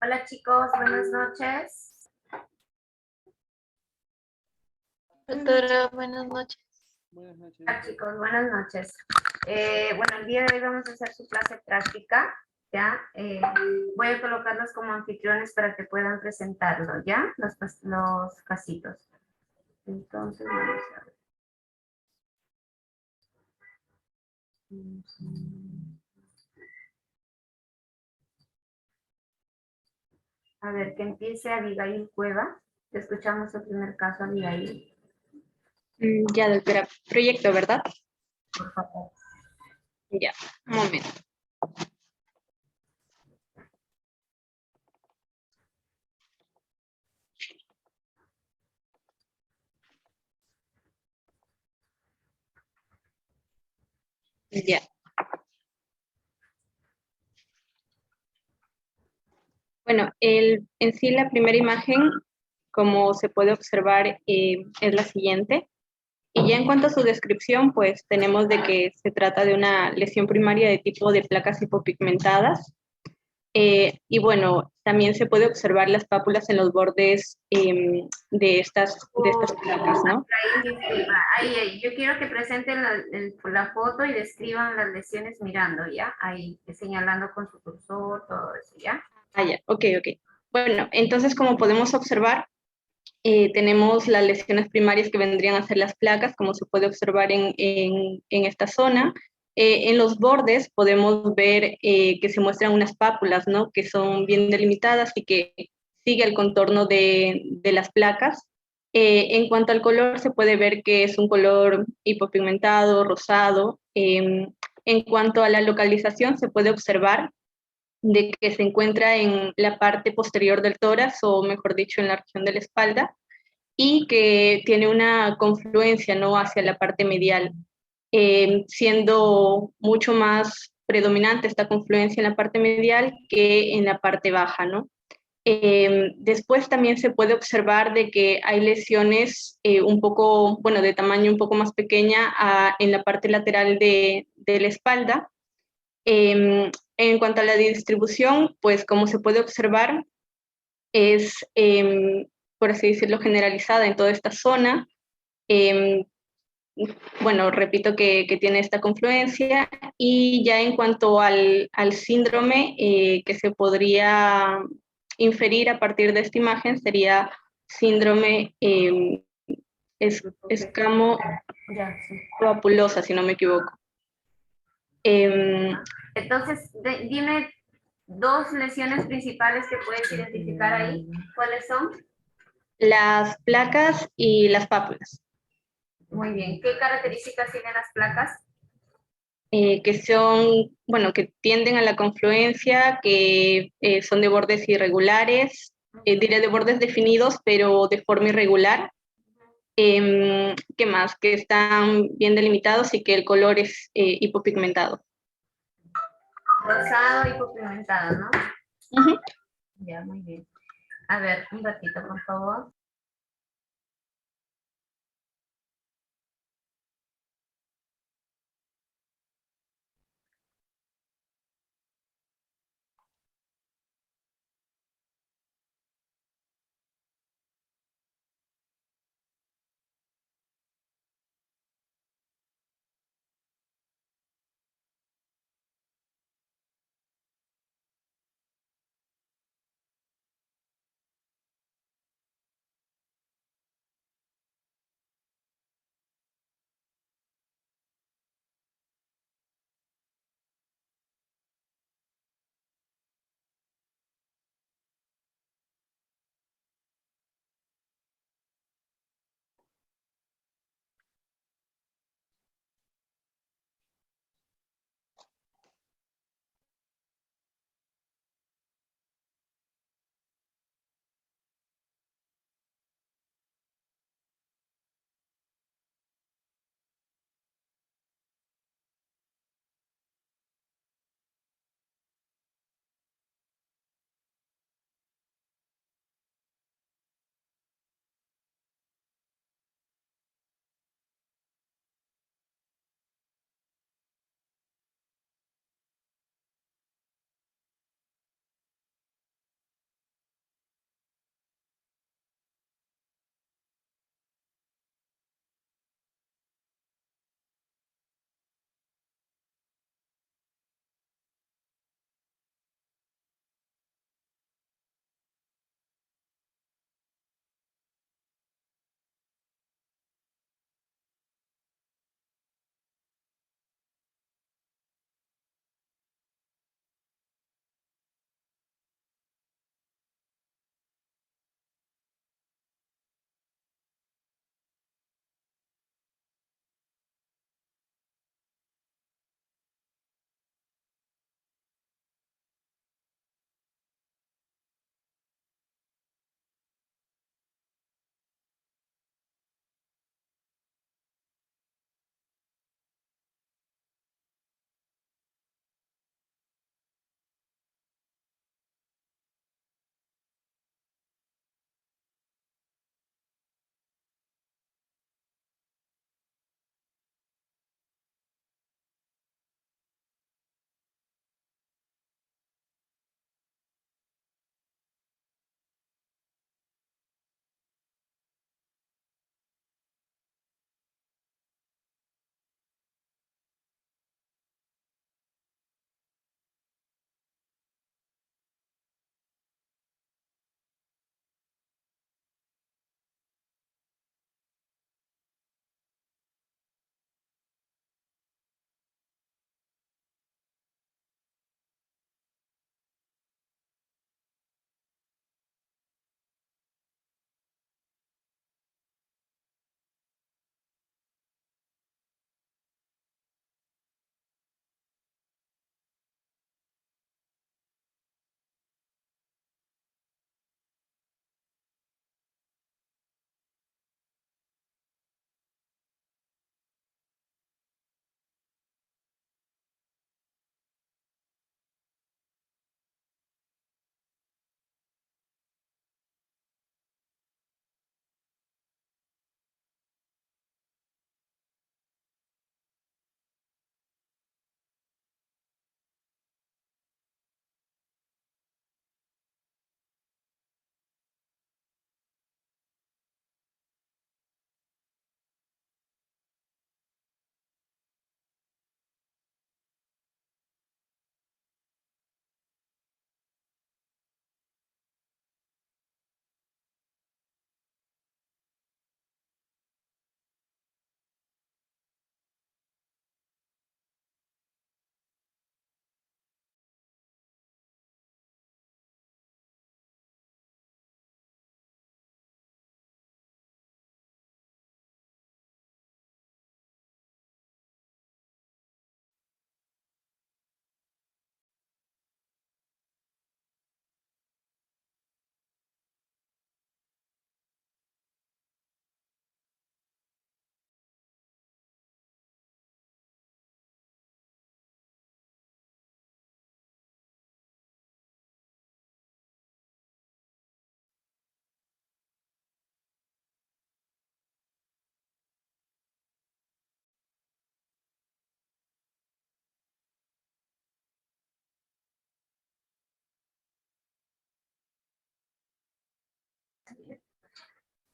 Hola chicos, buenas noches. Doctora, buenas noches. Buenas noches. Hola chicos, buenas noches. Bueno, el día de hoy vamos a hacer su clase práctica, ¿ya? Voy a colocarlos como anfitriones para que puedan presentarlo, ¿ya? Los casitos. Entonces, vamos a ver. A ver, que empiece Abigail Cueva. Te escuchamos el primer caso, Abigail, Ya, doctora. Proyecto, ¿verdad? por favor. Ya, un momento. Ya. Bueno, en sí la primera imagen, como se puede observar, es la siguiente. Y ya en cuanto a su descripción, pues tenemos de que se trata de una lesión primaria de tipo de placas hipopigmentadas. Y bueno, también se puede observar las pápulas en los bordes de estas placas, ¿no? Disculpa. Ahí, yo quiero que presenten la foto y describan las lesiones mirando, ¿ya? Ahí, señalando con su cursor, todo eso, ¿ya? Ah, ya, ok, ok. Bueno, entonces como podemos observar, tenemos las lesiones primarias que vendrían a ser las placas, como se puede observar en esta zona. En los bordes podemos ver que se muestran unas pápulas, ¿no? Que son bien delimitadas y que sigue el contorno de las placas. En cuanto al color, se puede ver que es un color hipopigmentado, rosado. En cuanto a la localización, se puede observar de que se encuentra en la parte posterior del tórax, o mejor dicho, en la región de la espalda, y que tiene una confluencia, ¿no?, hacia la parte medial, siendo mucho más predominante esta confluencia en la parte medial que en la parte baja, ¿no? Después también se puede observar de que hay lesiones un poco, bueno, de tamaño un poco más pequeña en la parte lateral de la espalda. En cuanto a la distribución, pues como se puede observar, es, por así decirlo, generalizada en toda esta zona. Eh, bueno, repito que tiene esta confluencia, y ya en cuanto al síndrome que se podría inferir a partir de esta imagen, sería síndrome escamo Ya, sí. papulosa, si no me equivoco. Entonces, dime dos lesiones principales que puedes identificar ahí. ¿Cuáles son? Las placas y las pápulas. Muy bien. ¿Qué características tienen las placas? Que son, bueno, que tienden a la confluencia, que son de bordes irregulares, diré de bordes definidos, pero de forma irregular. ¿Qué más? Que están bien delimitados y que el color es hipopigmentado. Rosado y pigmentado, ¿no? Uh-huh. Ya, muy bien. A ver, un ratito, por favor.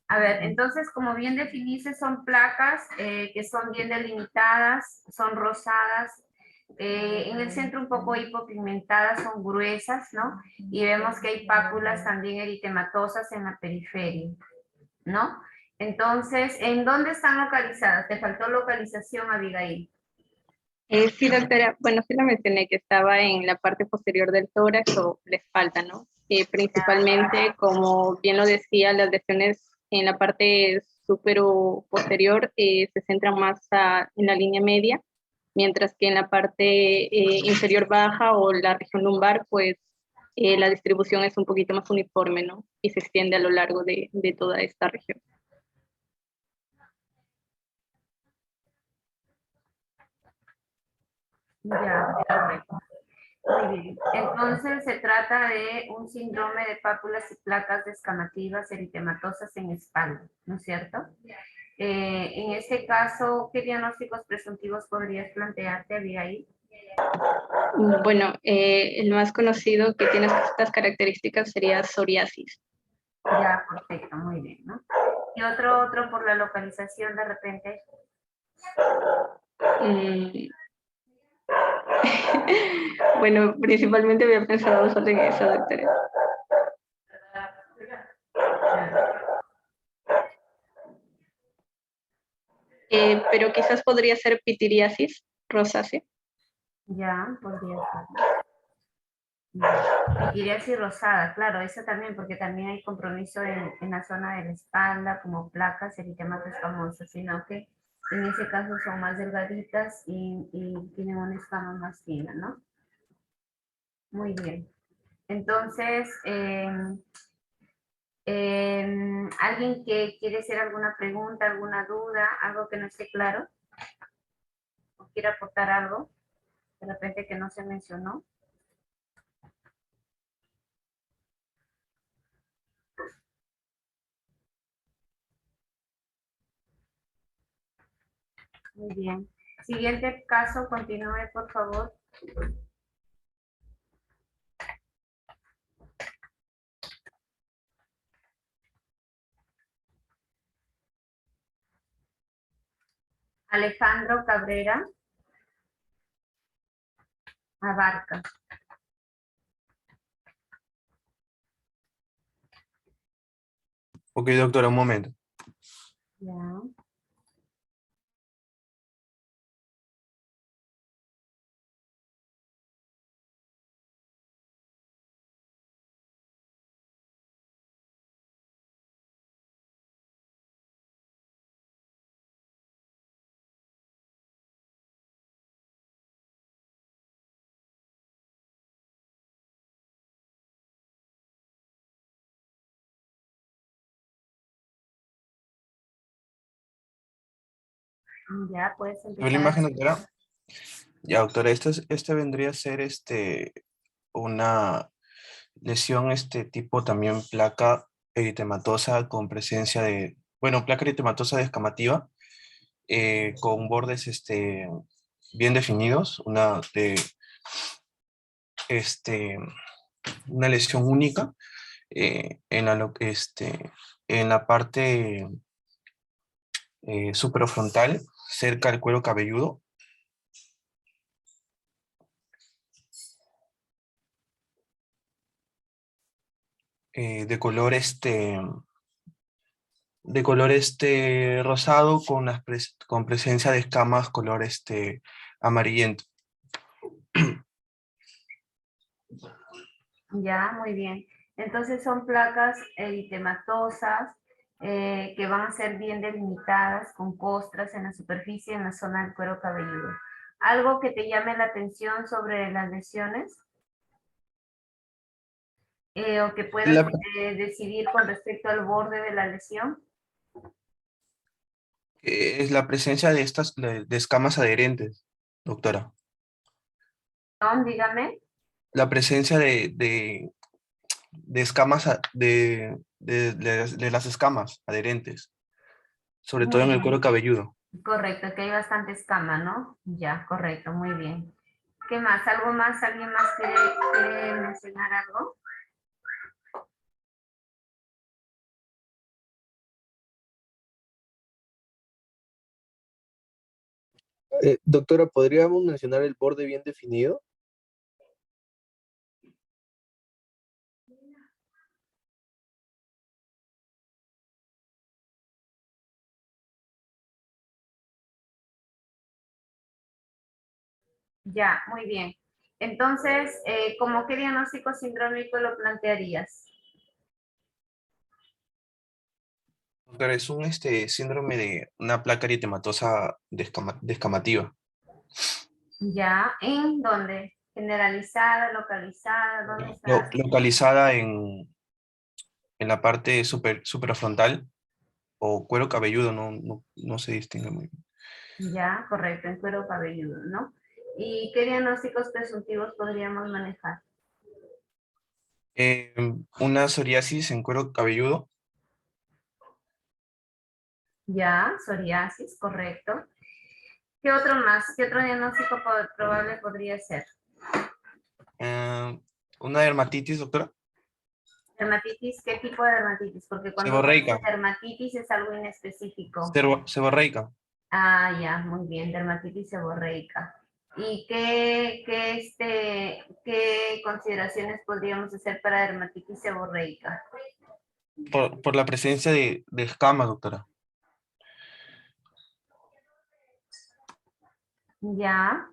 A ver, entonces, como bien definiste, son placas que son bien delimitadas, son rosadas, en el centro un poco hipopigmentadas, son gruesas, ¿no? Y vemos que hay pápulas también eritematosas en la periferia, ¿no? Entonces, ¿en dónde están localizadas? Te faltó localización, Abigail. Sí, doctora, bueno, sí la mencioné que estaba en la parte posterior del tórax o la espalda, ¿no? Principalmente, como bien lo decía, las lesiones en la parte supero posterior se centran más en la línea media, mientras que en la parte inferior baja o la región lumbar, pues la distribución es un poquito más uniforme, ¿no? Y se extiende a lo largo de toda esta región. Ya, perfecto. Muy bien. Entonces se trata de un síndrome de pápulas y placas descamativas eritematosas en espalda, ¿no es cierto? En este caso, ¿qué diagnósticos presuntivos podrías plantearte, Abigail? Bueno, el más conocido que tiene estas características sería psoriasis. Ya, perfecto, muy bien, ¿no? Y otro por la localización de repente. Mm. Bueno, principalmente había pensado solo en eso, doctora. Pero quizás podría ser pitiriasis rosácea. Ya, podría ser. Pitiriasis rosada, claro, eso también, porque también hay compromiso en la zona de la espalda, como placas, eritema escamoso, sino que en ese caso son más delgaditas y tienen una escama más fina, ¿no? Muy bien. Entonces, ¿alguien que quiere hacer alguna pregunta, alguna duda, algo que no esté claro? ¿O quiere aportar algo? De repente que no se mencionó. Muy bien. Siguiente caso, continúe, por favor. Alejandro Cabrera Abarca. Ok, doctora, un momento. Ya. Ya puedes ¿Ve la empezar. imagen, doctora? Ya, doctora, este vendría a ser una lesión tipo también placa eritematosa con presencia de, bueno, placa eritematosa descamativa con bordes bien definidos, este, una lesión única en la parte suprafrontal, cerca del cuero cabelludo. De color rosado con, con presencia de escamas color amarillento. Ya, muy bien. Entonces son placas eritematosas que van a ser bien delimitadas con costras en la superficie en la zona del cuero cabelludo. ¿Algo que te llame la atención sobre las lesiones? ¿O que puedas La- decidir con respecto al borde de la lesión? es la presencia de estas de escamas adherentes, doctora. No, dígame. La presencia de escamas, de las escamas adherentes, sobre todo Muy en el bien. cuero cabelludo. Correcto, que hay bastante escama, ¿no? Ya, correcto, muy bien. ¿Qué más? ¿Algo más? ¿Alguien más quiere mencionar algo? Doctora, ¿podríamos mencionar el borde bien definido? Ya, muy bien. Entonces, ¿cómo qué diagnóstico sindrómico lo plantearías? Doctora, es un síndrome de una placa eritematosa descamativa. Ya, ¿en dónde? ¿Generalizada, localizada? ¿Dónde está? Localizada en la parte suprafrontal o cuero cabelludo, no se distingue muy bien. Ya, correcto, en cuero cabelludo, ¿no? ¿Y qué diagnósticos presuntivos podríamos manejar? Una psoriasis en cuero cabelludo, Ya, psoriasis, correcto. ¿Qué otro más? ¿Qué otro diagnóstico probable podría ser? una dermatitis, doctora, Dermatitis, ¿qué tipo de dermatitis? Porque cuando uno dice seborreica, dermatitis es algo inespecífico. seborreica. Ah, ya, muy bien, dermatitis seborreica. ¿Y qué consideraciones podríamos hacer para dermatitis seborreica? Por la presencia de escamas, doctora. Ya,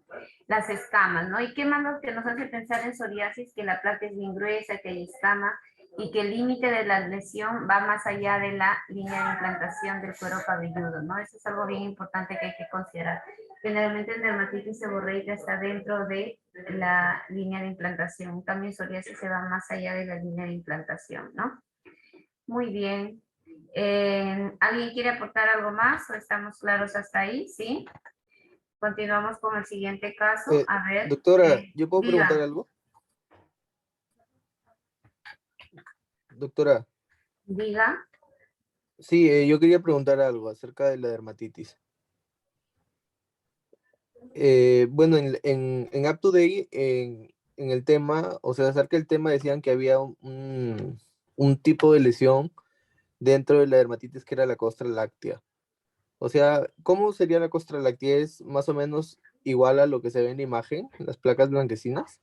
las escamas, ¿no? ¿Y qué más lo que nos hace pensar en psoriasis? Que la placa es bien gruesa, que hay escama y que el límite de la lesión va más allá de la línea de implantación del cuero cabelludo, ¿no? Eso es algo bien importante que hay que considerar. Generalmente el dermatitis seborreica está dentro de la línea de implantación, también psoriasis se va más allá de la línea de implantación, ¿no? Muy bien. ¿Alguien quiere aportar algo más o estamos claros hasta ahí? ¿Sí? Continuamos con el siguiente caso. Eh, A ver, Doctora, ¿yo puedo preguntar diga, algo? Doctora, diga. sí, yo quería preguntar algo acerca de la dermatitis. Bueno, en Up to Date, en el tema, o sea, acerca del tema decían que había un tipo de lesión dentro de la dermatitis que era la costra láctea. O sea, ¿cómo sería la costra láctea? ¿Es más o menos igual a lo que se ve en la imagen, las placas blanquecinas?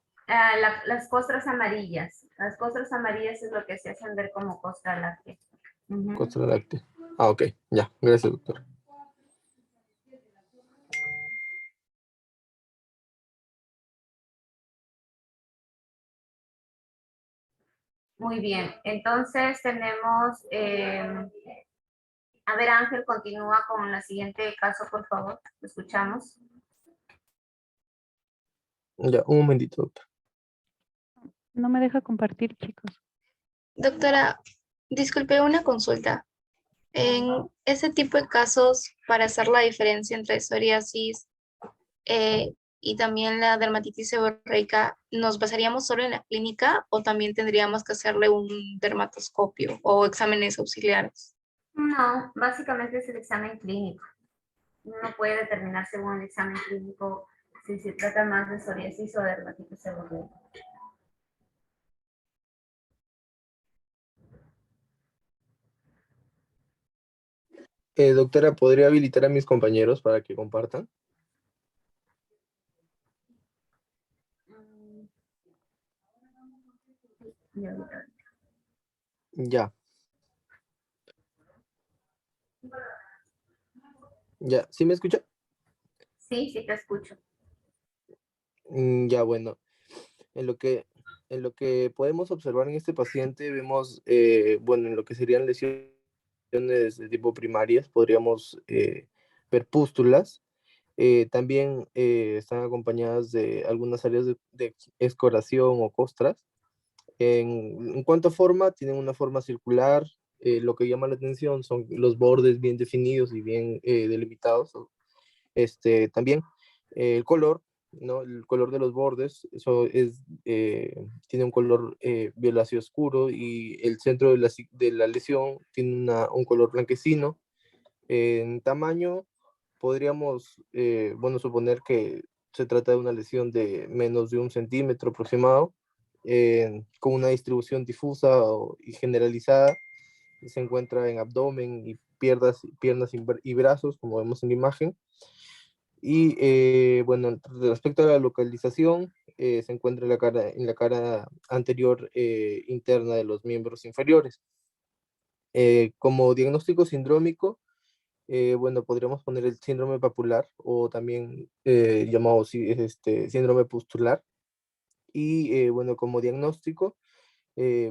Las costras amarillas. Las costras amarillas es lo que se hacen ver como costra láctea. Ujú. Costra láctea. Ah, ok, ya, gracias, doctor. Muy bien. Entonces tenemos, a ver, Ángel, continúa con el siguiente caso, por favor. Lo escuchamos. Ya, un momentito, doctor. No me deja compartir, chicos. Doctora, disculpe una consulta. En ese tipo de casos, para hacer la diferencia entre psoriasis y también la dermatitis seborreica, ¿nos basaríamos solo en la clínica o también tendríamos que hacerle un dermatoscopio o exámenes auxiliares? No, básicamente es el examen clínico. Uno puede determinar según el examen clínico si se trata más de psoriasis o de dermatitis seborreica. Doctora, ¿podría habilitar a mis compañeros para que compartan? Y ahorita- Ya, ya, ¿sí me escucha? Sí, sí te escucho. Ya, bueno, en lo que, en lo que podemos observar en este paciente, vemos, bueno, en lo que serían lesiones de tipo primarias, podríamos ver pústulas. También están acompañadas de algunas áreas de escoración o costras. En cuanto a forma, tienen una forma circular. Lo que llama la atención son los bordes bien definidos y bien delimitados. También el color, ¿no? El color de los bordes, eso tiene un color violáceo oscuro y el centro de la lesión tiene un color blanquecino. En tamaño, podríamos, bueno, suponer que se trata de una lesión de menos de 1 centímetro aproximado, con una distribución difusa y generalizada. Se encuentra en abdomen y piernas y brazos, como vemos en la imagen. Y bueno, respecto a la localización, se encuentra en la cara anterior interna de los miembros inferiores. Como diagnóstico sindrómico, bueno, podríamos poner el síndrome papular o también llamado síndrome pustular. Y bueno, como diagnóstico,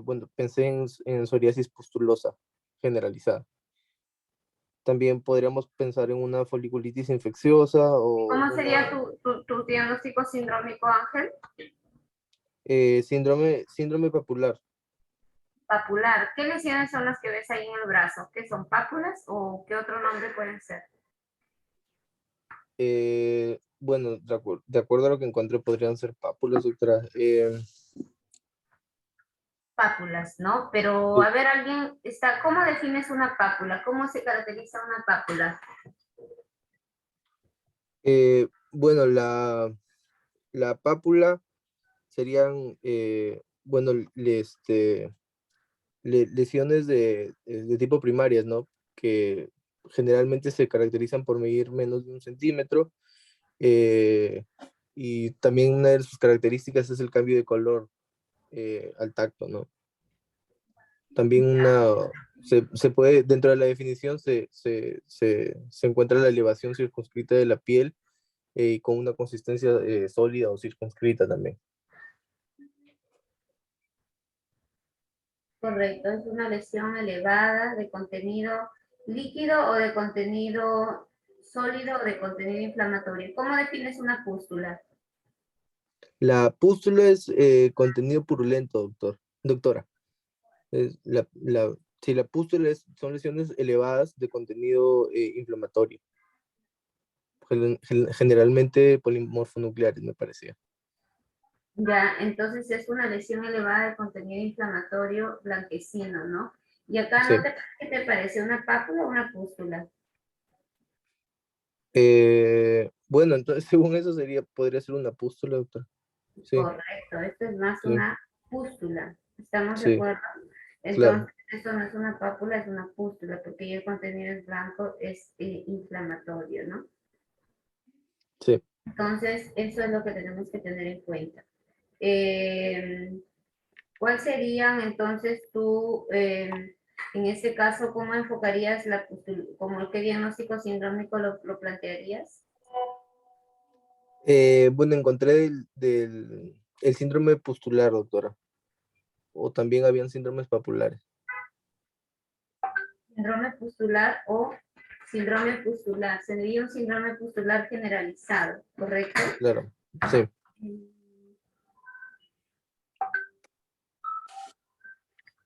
bueno, pensé en psoriasis pustulosa generalizada. También podríamos pensar en una foliculitis infecciosa o ¿Cómo sería tu diagnóstico sindrómico, Ángel? síndrome papular. Papular. ¿Qué lesiones son las que ves ahí en el brazo? ¿Qué son pápulas o qué otro nombre pueden ser? Bueno, de acuerdo a lo que encontré, podrían ser pápulas, doctora. Pápulas, ¿no? Pero, a ver, ¿cómo defines una pápula? ¿Cómo se caracteriza una pápula? Bueno, la pápula serían, bueno, lesiones de tipo primarias, ¿no? Que generalmente se caracterizan por medir menos de 1 centímetro. Y también una de sus características es el cambio de color al tacto, ¿no? También se puede, dentro de la definición, se encuentra la elevación circunscrita de la piel y con una consistencia sólida o circunscrita también. Correcto, es una lesión elevada de contenido líquido o de contenido sólido o de contenido inflamatorio. ¿Cómo defines una pústula? La pústula es contenido purulento, doctora. Si la pústula son lesiones elevadas de contenido inflamatorio. Generalmente polimorfonucleares, me parecía. Ya, entonces es una lesión elevada de contenido inflamatorio blanquecino, ¿no? Y acá Sí. ¿qué te parece? ¿Una pápula o una pústula? Bueno, entonces según eso podría ser una pústula, doctor. Sí, Correcto, esto es más sí, una pústula. ¿Estamos de sí, acuerdo? claro. Entonces, esto no es una pápula, es una pústula, porque ya el contenido es blanco, es inflamatorio, ¿no? Sí. Entonces, eso es lo que tenemos que tener en cuenta. ¿Cuál serían entonces en este caso, cómo enfocarías la pústula? ¿Cómo qué diagnóstico sindrómico lo plantearías? Bueno, encontré el síndrome pustular, doctora. O también habían síndromes papulares. Síndrome pustular o síndrome pustular. Sería un síndrome pustular generalizado, ¿correcto? Claro, sí.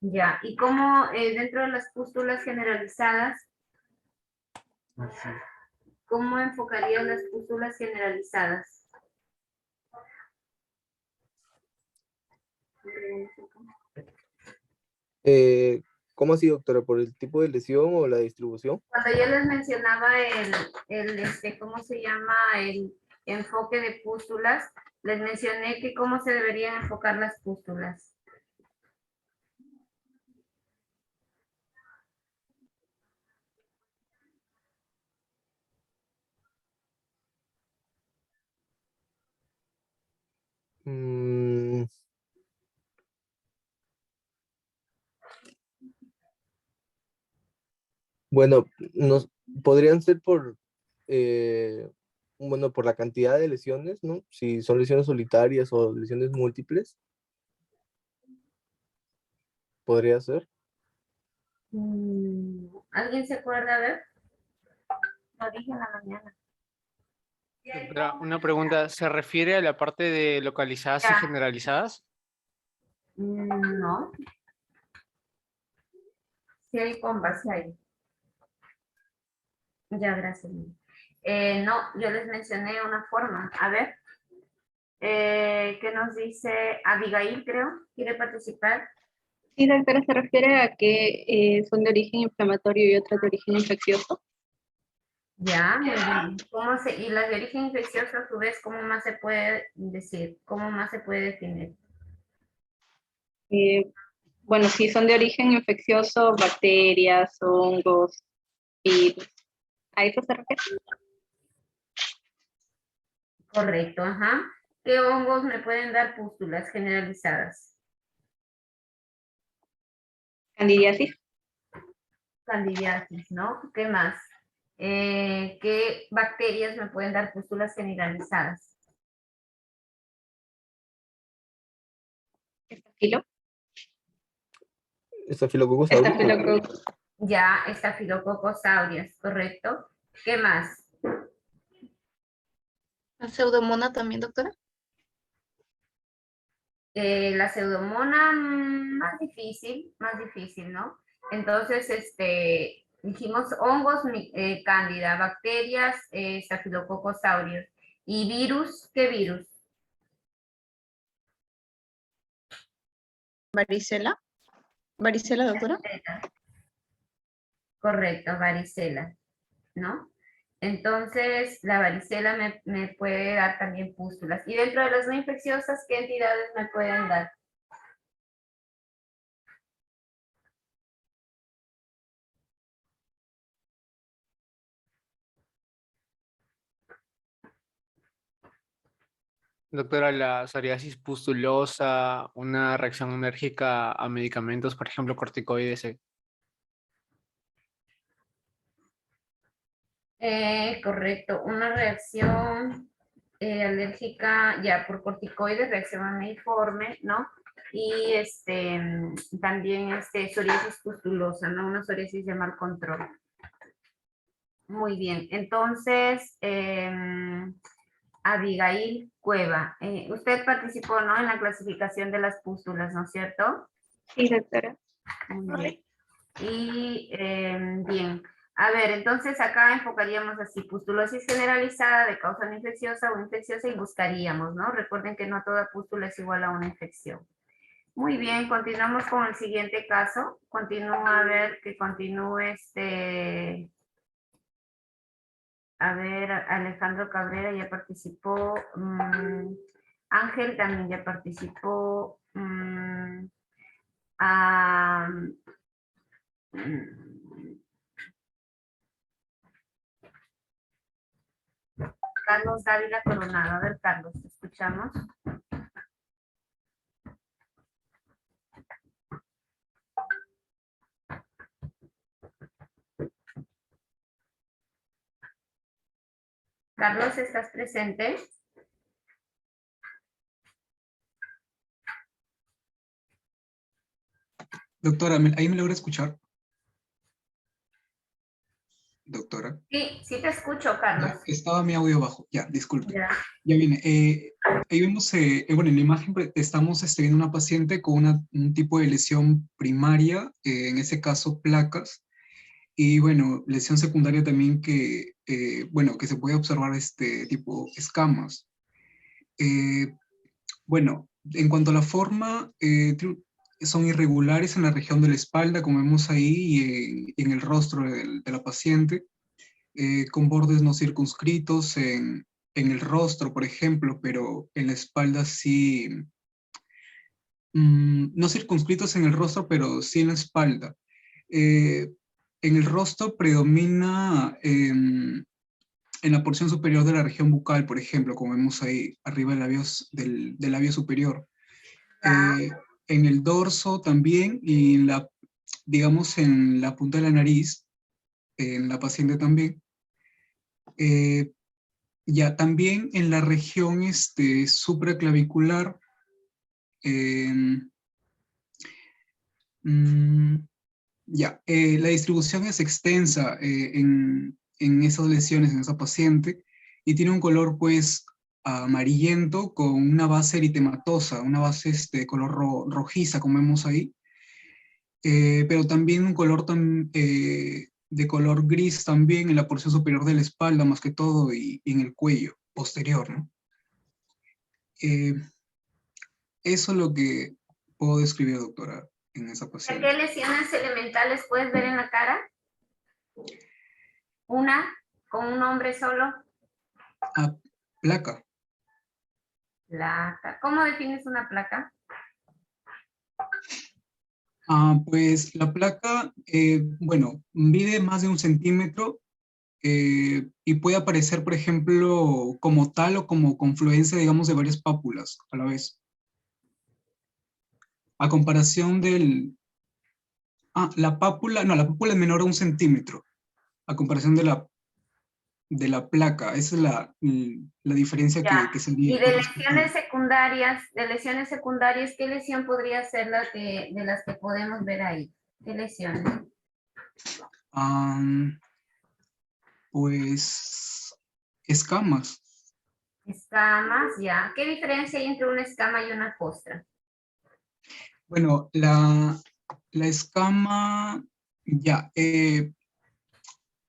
Ya, y cómo dentro de las pústulas generalizadas, ¿cómo enfocarías las pústulas generalizadas? ¿Cómo así, doctora? ¿Por el tipo de lesión o la distribución? Cuando yo les mencionaba ¿cómo se llama? El enfoque de pústulas, les mencioné que cómo se deberían enfocar las pústulas. Mm, bueno, podrían ser bueno, por la cantidad de lesiones, ¿no? Si son lesiones solitarias o lesiones múltiples, podría ser. ¿Alguien se acuerda? A ver. Lo dije en la mañana. Doctora, una pregunta, ¿se refiere a la parte de localizadas y Ya. generalizadas? No. Sí hay combas, sí hay. Ya, gracias. No, yo les mencioné una forma. A ver. ¿Qué nos dice Abigail, creo? ¿Quiere participar? Sí, doctora, se refiere a que son de origen inflamatorio y otras de origen infeccioso. Ya, muy bien. Y las de origen infeccioso, a su vez, ¿cómo más se puede decir? ¿Cómo más se puede definir? Bueno, si son de origen infeccioso, bacterias, hongos, virus. ¿A eso se refiere? Correcto, ajá. ¿Qué hongos me pueden dar pústulas generalizadas? Candidiasis. Candidiasis, ¿no? ¿Qué más? ¿Qué bacterias me pueden dar pústulas generalizadas? Estafilo. Estafilococcus aureus. Estafilococcus. Ya, Staphylococcus aureus, correcto. ¿Qué más? ¿La pseudomonas también, doctora? La pseudomona, más difícil, ¿no? Entonces, dijimos hongos, cándida, bacterias, Staphylococcus aureus. ¿Y virus? ¿Qué virus? Varicela. Varicela, doctora. Correcto, varicela, ¿no? Entonces, la varicela me puede dar también pústulas. Y dentro de las no infecciosas, ¿qué entidades me pueden dar? Doctora, la psoriasis pustulosa, una reacción alérgica a medicamentos, por ejemplo, corticoides. Correcto, una reacción alérgica ya por corticoides, reacción aneiforme, ¿no? Y también psoriasis pustulosa, ¿no? Una psoriasis de mal control. Muy bien, entonces, Abigail Cueva, usted participó, ¿no? En la clasificación de las pústulas, ¿no es cierto? Sí, doctora. Muy bien. Y bien, a ver, entonces acá enfocaríamos así, pustulosis generalizada de causa no infecciosa o infecciosa y buscaríamos, ¿no? Recuerden que no toda pústula es igual a una infección. Muy bien, continuamos con el siguiente caso. Continúa, a ver, que continúe a ver, Alejandro Cabrera ya participó, Ángel también ya participó, Carlos Dávila Coronado. A ver, Carlos, ¿te escuchamos? Carlos, ¿estás presente? Doctora, ¿ahí me logra escuchar? Doctora. Sí, sí te escucho, Carlos. Ya, estaba mi audio bajo. Ya, disculpe. Ya. Ya viene. Ahí vemos, bueno, en la imagen estamos viendo una paciente con un tipo de lesión primaria, en ese caso placas, y bueno, lesión secundaria también que, bueno, que se puede observar tipo escamas. Bueno, en cuanto a la forma, son irregulares en la región de la espalda, como vemos ahí, y en el rostro de la paciente, con bordes no circunscritos en el rostro, por ejemplo, pero en la espalda sí, no circunscritos en el rostro, pero sí en la espalda. En el rostro predomina en la porción superior de la región bucal, por ejemplo, como vemos ahí arriba del labio superior. En el dorso también, y digamos en la punta de la nariz, en la paciente también. Ya también en la región supraclavicular, la distribución es extensa en esas lesiones, en esa paciente, y tiene un color pues amarillento con una base eritematosa, una base de color rojiza, como vemos ahí, pero también un color de color gris también en la porción superior de la espalda, más que todo, y en el cuello posterior, ¿no? Eso es lo que puedo describir, doctora, en esa paciente. ¿Qué lesiones elementales puedes ver en la cara? Una, con un nombre solo. Placa. Placa. ¿Cómo defines una placa? Pues la placa, bueno, mide más de 1 centímetro y puede aparecer, por ejemplo, como tal o como confluencia, digamos, de varias pápulas a la vez. A comparación del... la pápula es menor a 1 centímetro, a comparación de la placa. Esa es la diferencia Ya. que se Y con respecto de lesiones secundarias, ¿qué lesión podría ser de las que podemos ver ahí? ¿Qué lesiones? pues, escamas. Escamas, ya. ¿Qué diferencia hay entre una escama y una costra? Bueno, la escama, ya,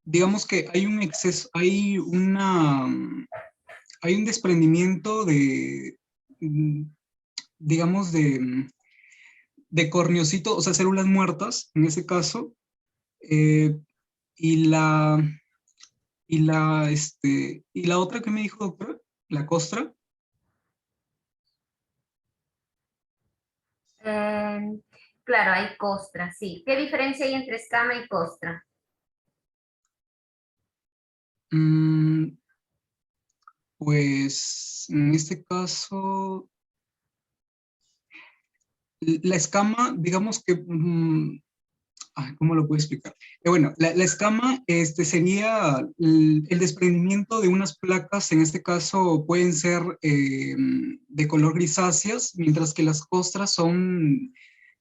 digamos que hay un exceso, hay un desprendimiento digamos, de corneocitos, o sea, células muertas, en ese caso, y la otra que me dijo, doctora, la costra. Claro, hay costra, sí. ¿Qué diferencia hay entre escama y costra? Pues, en este caso, la escama, digamos que, ¿cómo lo puedo explicar? Bueno, la escama sería el desprendimiento de unas placas, en este caso pueden ser de color grisáceas, mientras que las costras son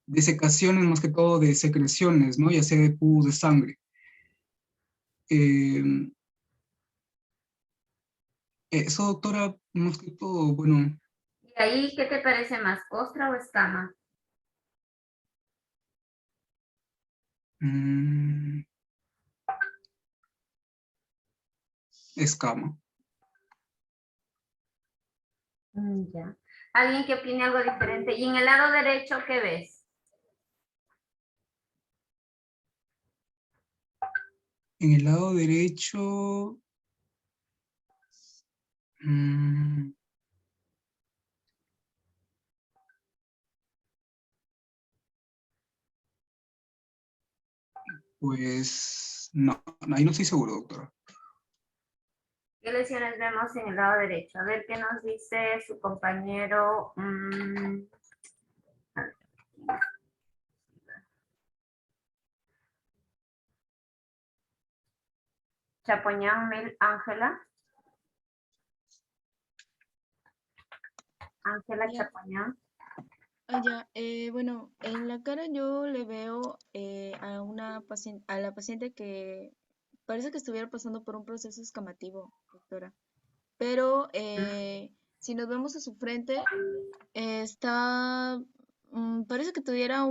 desecaciones, más que todo de secreciones, ¿no? Ya sea de pus, de sangre. Eso, doctora, más que todo, bueno, ¿Y ahí qué te parece más, costra o escama? escama. Ya. ¿Alguien que opine algo diferente? ¿Y en el lado derecho qué ves? En el lado derecho, pues, no, ahí no estoy seguro, doctora. ¿Qué lesiones vemos en el lado derecho? A ver qué nos dice su compañero. Chapoñán Mil Ángela. Ángela Ya. Chapoñán. Bueno, en la cara yo le veo a la paciente que parece que estuviera pasando por un proceso escamativo, doctora. Pero si nos vemos a su frente, parece que tuviera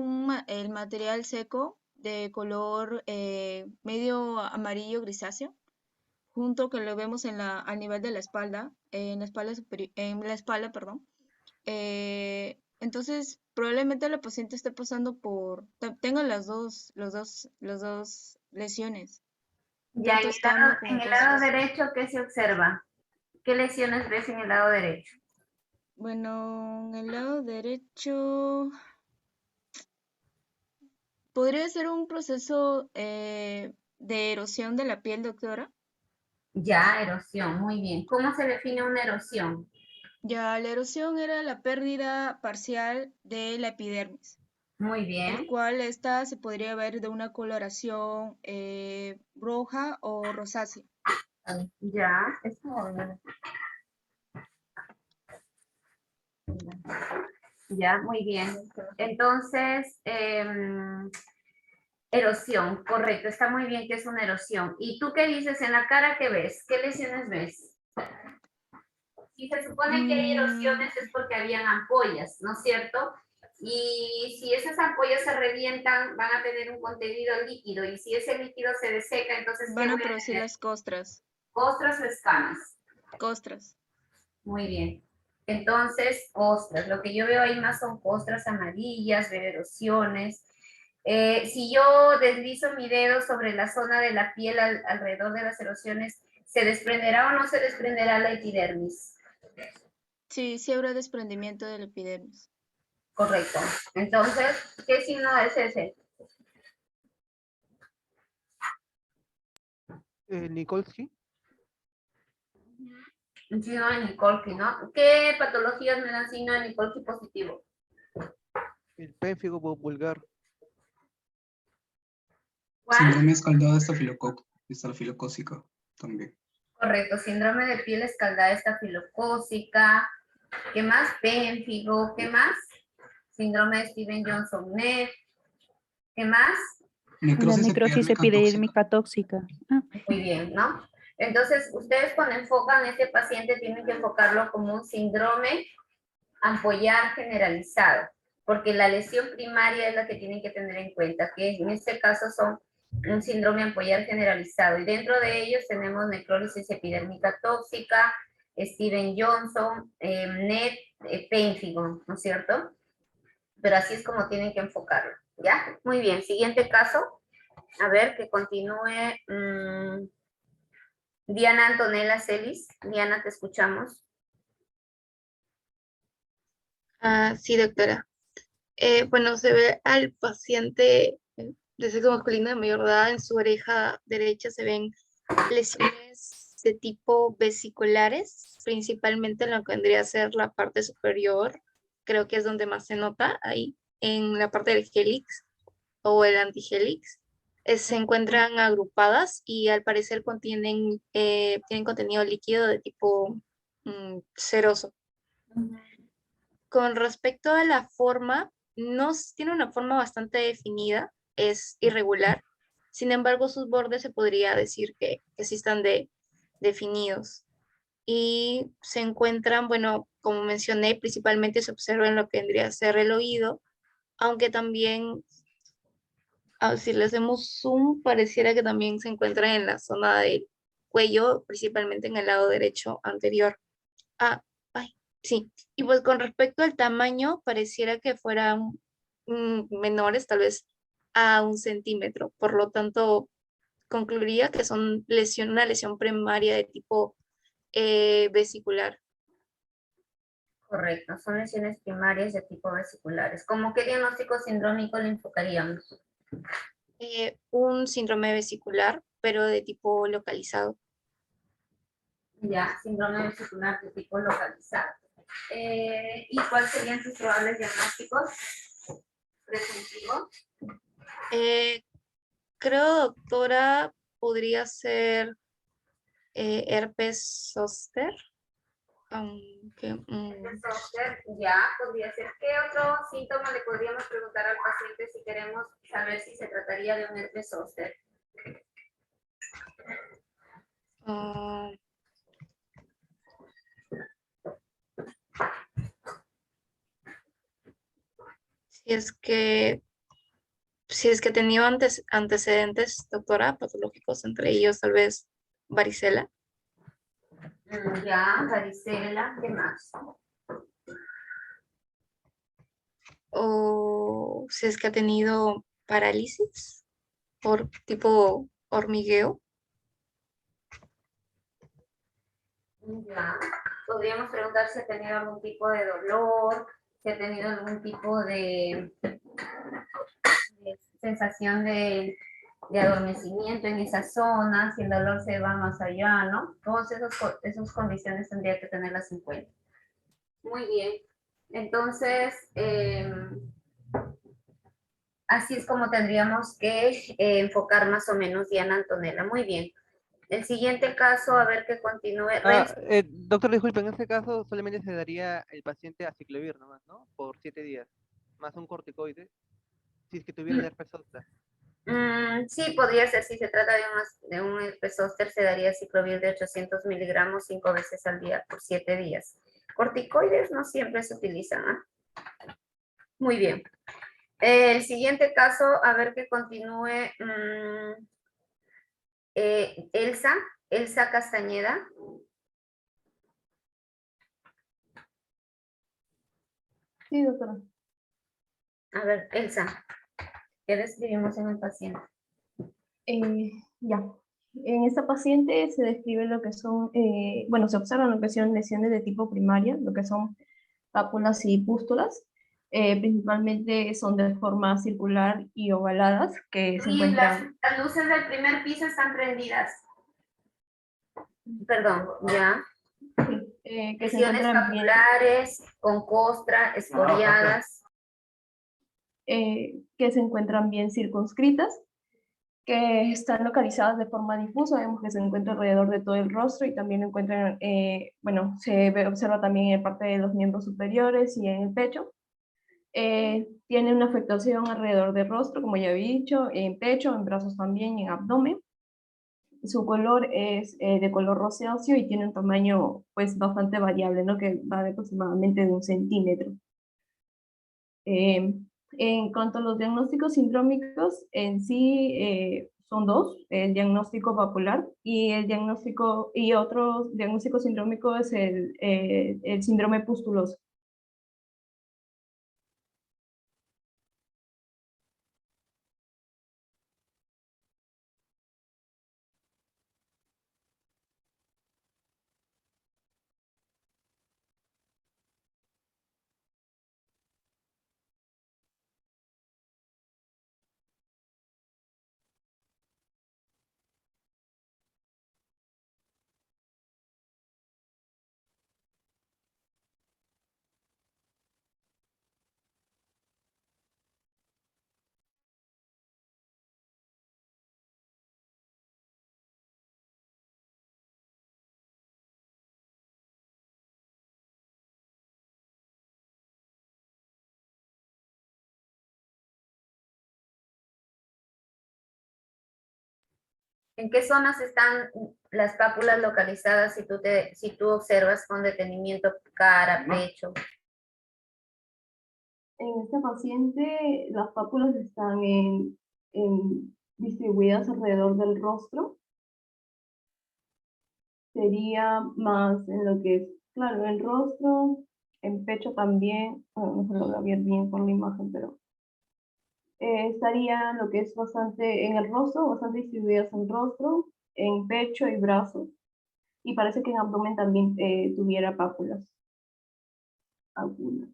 el material seco de color medio amarillo grisáceo, junto que lo vemos al nivel de la espalda, en la espalda, perdón. Entonces, probablemente la paciente esté pasando tenga las dos lesiones, Ya, tanto escama en como el lado costras. derecho, ¿qué se observa? ¿Qué lesiones ves en el lado derecho? Bueno, en el lado derecho podría ser un proceso de erosión de la piel, doctora. Ya, erosión, muy bien. ¿Cómo se define una erosión? Ya, la erosión era la pérdida parcial de la epidermis, Muy el bien. cual esta se podría ver de una coloración roja o rosácea. Ya, eso. Ya, muy bien. Entonces, erosión, correcto, está muy bien que es una erosión. ¿Y tú qué dices en la cara? ¿Qué ves? ¿Qué lesiones ves? Si se supone que hay Mm, erosiones es porque habían ampollas, ¿no es cierto? Y si esas ampollas se revientan, van a tener un contenido líquido. Y si ese líquido se deseca, entonces, ¿qué Van a voy a producir tener? las costras. Costras o escamas. Costras. Muy bien. Entonces, costras. Lo que yo veo ahí más son costras amarillas, veo erosiones. Si yo deslizo mi dedo sobre la zona de la piel alrededor de las erosiones, ¿se desprenderá o no se desprenderá la epidermis? Sí, sí habrá desprendimiento del epidermis. Correcto. Entonces, ¿qué signo es ese? Nikolsky. Un síndrome de Nikolsky, ¿no? ¿Qué patologías me dan signo de Nikolsky positivo? El pénfigo vulgar. ¿Cuál? Síndrome escaldada estafilocócica también. Correcto, síndrome de piel escaldada estafilocócica. ¿Qué más? Pénfigo. ¿Qué más? Síndrome de Steven-Johnson-Neff. ¿Qué más? La Necrosis necrosis epidérmica tóxica. epidérmica tóxica. Ah, Muy bien, ¿no? Entonces, ustedes cuando enfocan a este paciente tienen que enfocarlo como un síndrome ampollar generalizado, porque la lesión primaria es la que tienen que tener en cuenta, que en este caso son un síndrome ampollar generalizado, y dentro de ellos tenemos necrosis epidérmica tóxica, Steven Johnson, NET, pénfigo, ¿no es cierto? Pero así es como tienen que enfocarlo, ¿ya? Muy bien, siguiente caso. A ver, que continúe Diana Antonella Celis. Diana, te escuchamos. Sí, doctora. Bueno, se ve al paciente de sexo masculino de mayor edad, en su oreja derecha se ven lesiones de tipo vesiculares, principalmente en lo que vendría a ser la parte superior, creo que es donde más se nota, ahí en la parte del hélix o el antigélix. Se encuentran agrupadas y al parecer tienen contenido líquido de tipo ceroso. Con respecto a la forma, no tiene una forma bastante definida, es irregular. Sin embargo, sus bordes se podría decir que sí están definidos. Y se encuentran, bueno, como mencioné, principalmente se observa en lo que vendría a ser el oído, aunque también, si le hacemos zoom, pareciera que también se encuentra en la zona del cuello, principalmente en el lado derecho anterior. Sí, y pues con respecto al tamaño, pareciera que fueran menores, tal vez a 1 centímetro. Por lo tanto, concluiría que son una lesión primaria de tipo vesicular. Correcto, son lesiones primarias de tipo vesiculares. ¿Cómo qué diagnóstico sindrómico le enfocaríamos? Un síndrome vesicular, pero de tipo localizado. Ya, síndrome vesicular de tipo localizado. ¿Y cuáles serían sus probables diagnósticos presuntivos? Creo, doctora, podría ser herpes zóster. Herpes zóster, ya, podría ser. ¿Qué otro síntoma le podríamos preguntar al paciente si queremos saber si se trataría de un herpes zóster? Si es que ha tenido antecedentes, doctora, patológicos, entre ellos tal vez varicela. Ya, varicela, ¿qué más? O si es que ha tenido parálisis por tipo hormigueo. Ya, podríamos preguntar si ha tenido algún tipo de dolor, si ha tenido algún tipo de sensación de adormecimiento en esa zona, si el dolor se va más allá, ¿no? Todas esas condiciones tendría que tenerlas en cuenta. Muy bien. Entonces, así es como tendríamos que enfocar más o menos, Diana Antonella. Muy bien. El siguiente caso, a ver que continúe. Doctor, disculpe, en este caso solamente se daría el paciente aciclovir nomás, ¿no? Por 7 días, más un corticoide, si es que tuviera un herpes zóster. Sí, podría ser, si se trata de un herpes zóster, se daría ciclovir de 800 miligramos 5 veces al día por 7 días. Corticoides no siempre se utilizan, ¿eh? Muy bien. El siguiente caso, a ver que continúe Elsa Castañeda. Sí, doctora. A ver, Elsa, ¿qué describimos en el paciente? Ya. En esta paciente se describe lo que son, bueno, se observan lo que son lesiones de tipo primaria, lo que son pápulas y pústulas. Principalmente son de forma circular y ovaladas que se encuentran. Las luces del primer piso están prendidas. Perdón, ya. Sí, que se Lesiones encuentran bien, papulares, con costra, escoriadas. que se encuentran bien circunscritas, que están localizadas de forma difusa, vemos que se encuentra alrededor de todo el rostro y también encuentran, bueno, observa también en parte de los miembros superiores y en el pecho. Tiene una afectación alrededor del rostro, como ya había dicho, en pecho, en brazos también, en abdomen. Su color es de color rosáceo y tiene un tamaño pues bastante variable, ¿no? Que va de aproximadamente de 1 centímetro. Eh, en cuanto a los diagnósticos sindrómicos, en sí son dos, el diagnóstico vacular y el diagnóstico, y otro diagnóstico sindrómico es el síndrome pustuloso. ¿En qué zonas están las pápulas localizadas si tú observas con detenimiento cara, pecho? En este paciente, las pápulas están distribuidas alrededor del rostro. Sería más en lo que es, claro, el rostro, en pecho también, bueno, no se logra ver bien con la imagen, pero estaría lo que es bastante en el rostro, bastante distribuidas en rostro, en pecho y brazos. Y parece que en abdomen también tuviera pápulas. Algunas.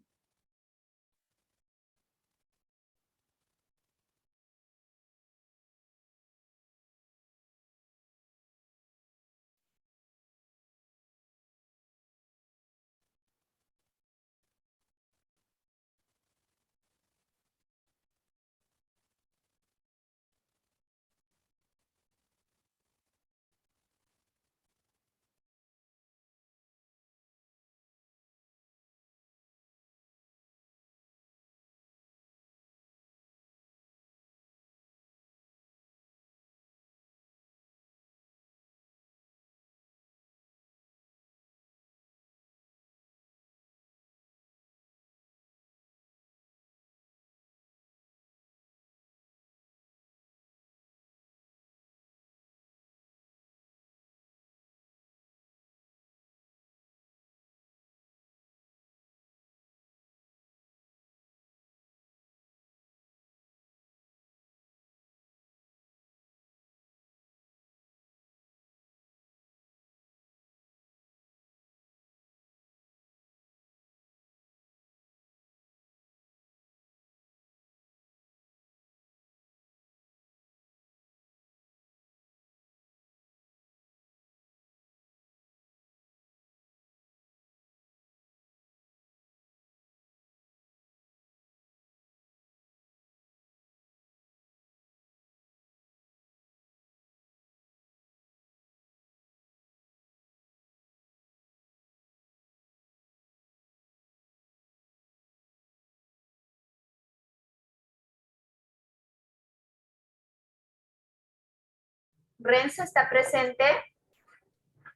¿Renzo está presente?